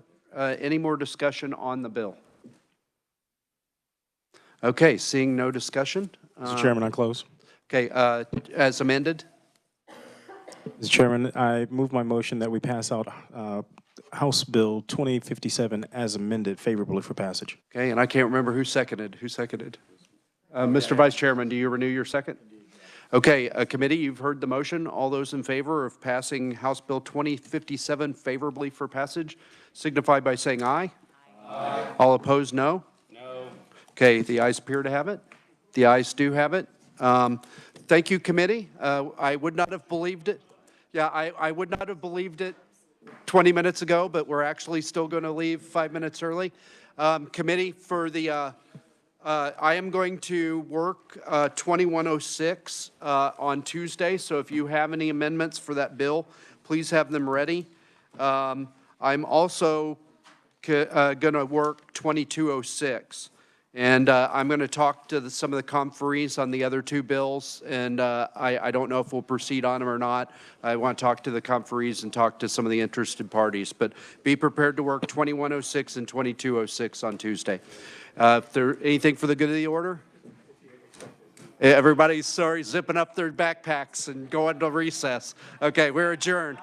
discussion on the bill? Okay, seeing no discussion. Mr. Chairman, I close. Okay, as amended. Mr. Chairman, I move my motion that we pass out House Bill 2057 as amended favorably for passage. Okay, and I can't remember who seconded. Who seconded? Mr. Vice Chairman, do you renew your second? Okay, committee, you've heard the motion. All those in favor of passing House Bill 2057 favorably for passage signify by saying aye. Aye. All opposed, no? No. Okay, the ayes appear to have it. The ayes do have it. Thank you, committee. I would not have believed it. Yeah, I would not have believed it 20 minutes ago, but we're actually still going to leave 5 minutes early. Committee, for the, I am going to work 2106 on Tuesday, so if you have any amendments for that bill, please have them ready. I'm also going to work 2206. And I'm going to talk to some of the conferees on the other two bills, and I don't know if we'll proceed on them or not. I want to talk to the conferees and talk to some of the interested parties, but be prepared to work 2106 and 2206 on Tuesday. If there anything for the good of the order? Everybody's zipping up their backpacks and going to recess. Okay, we're adjourned.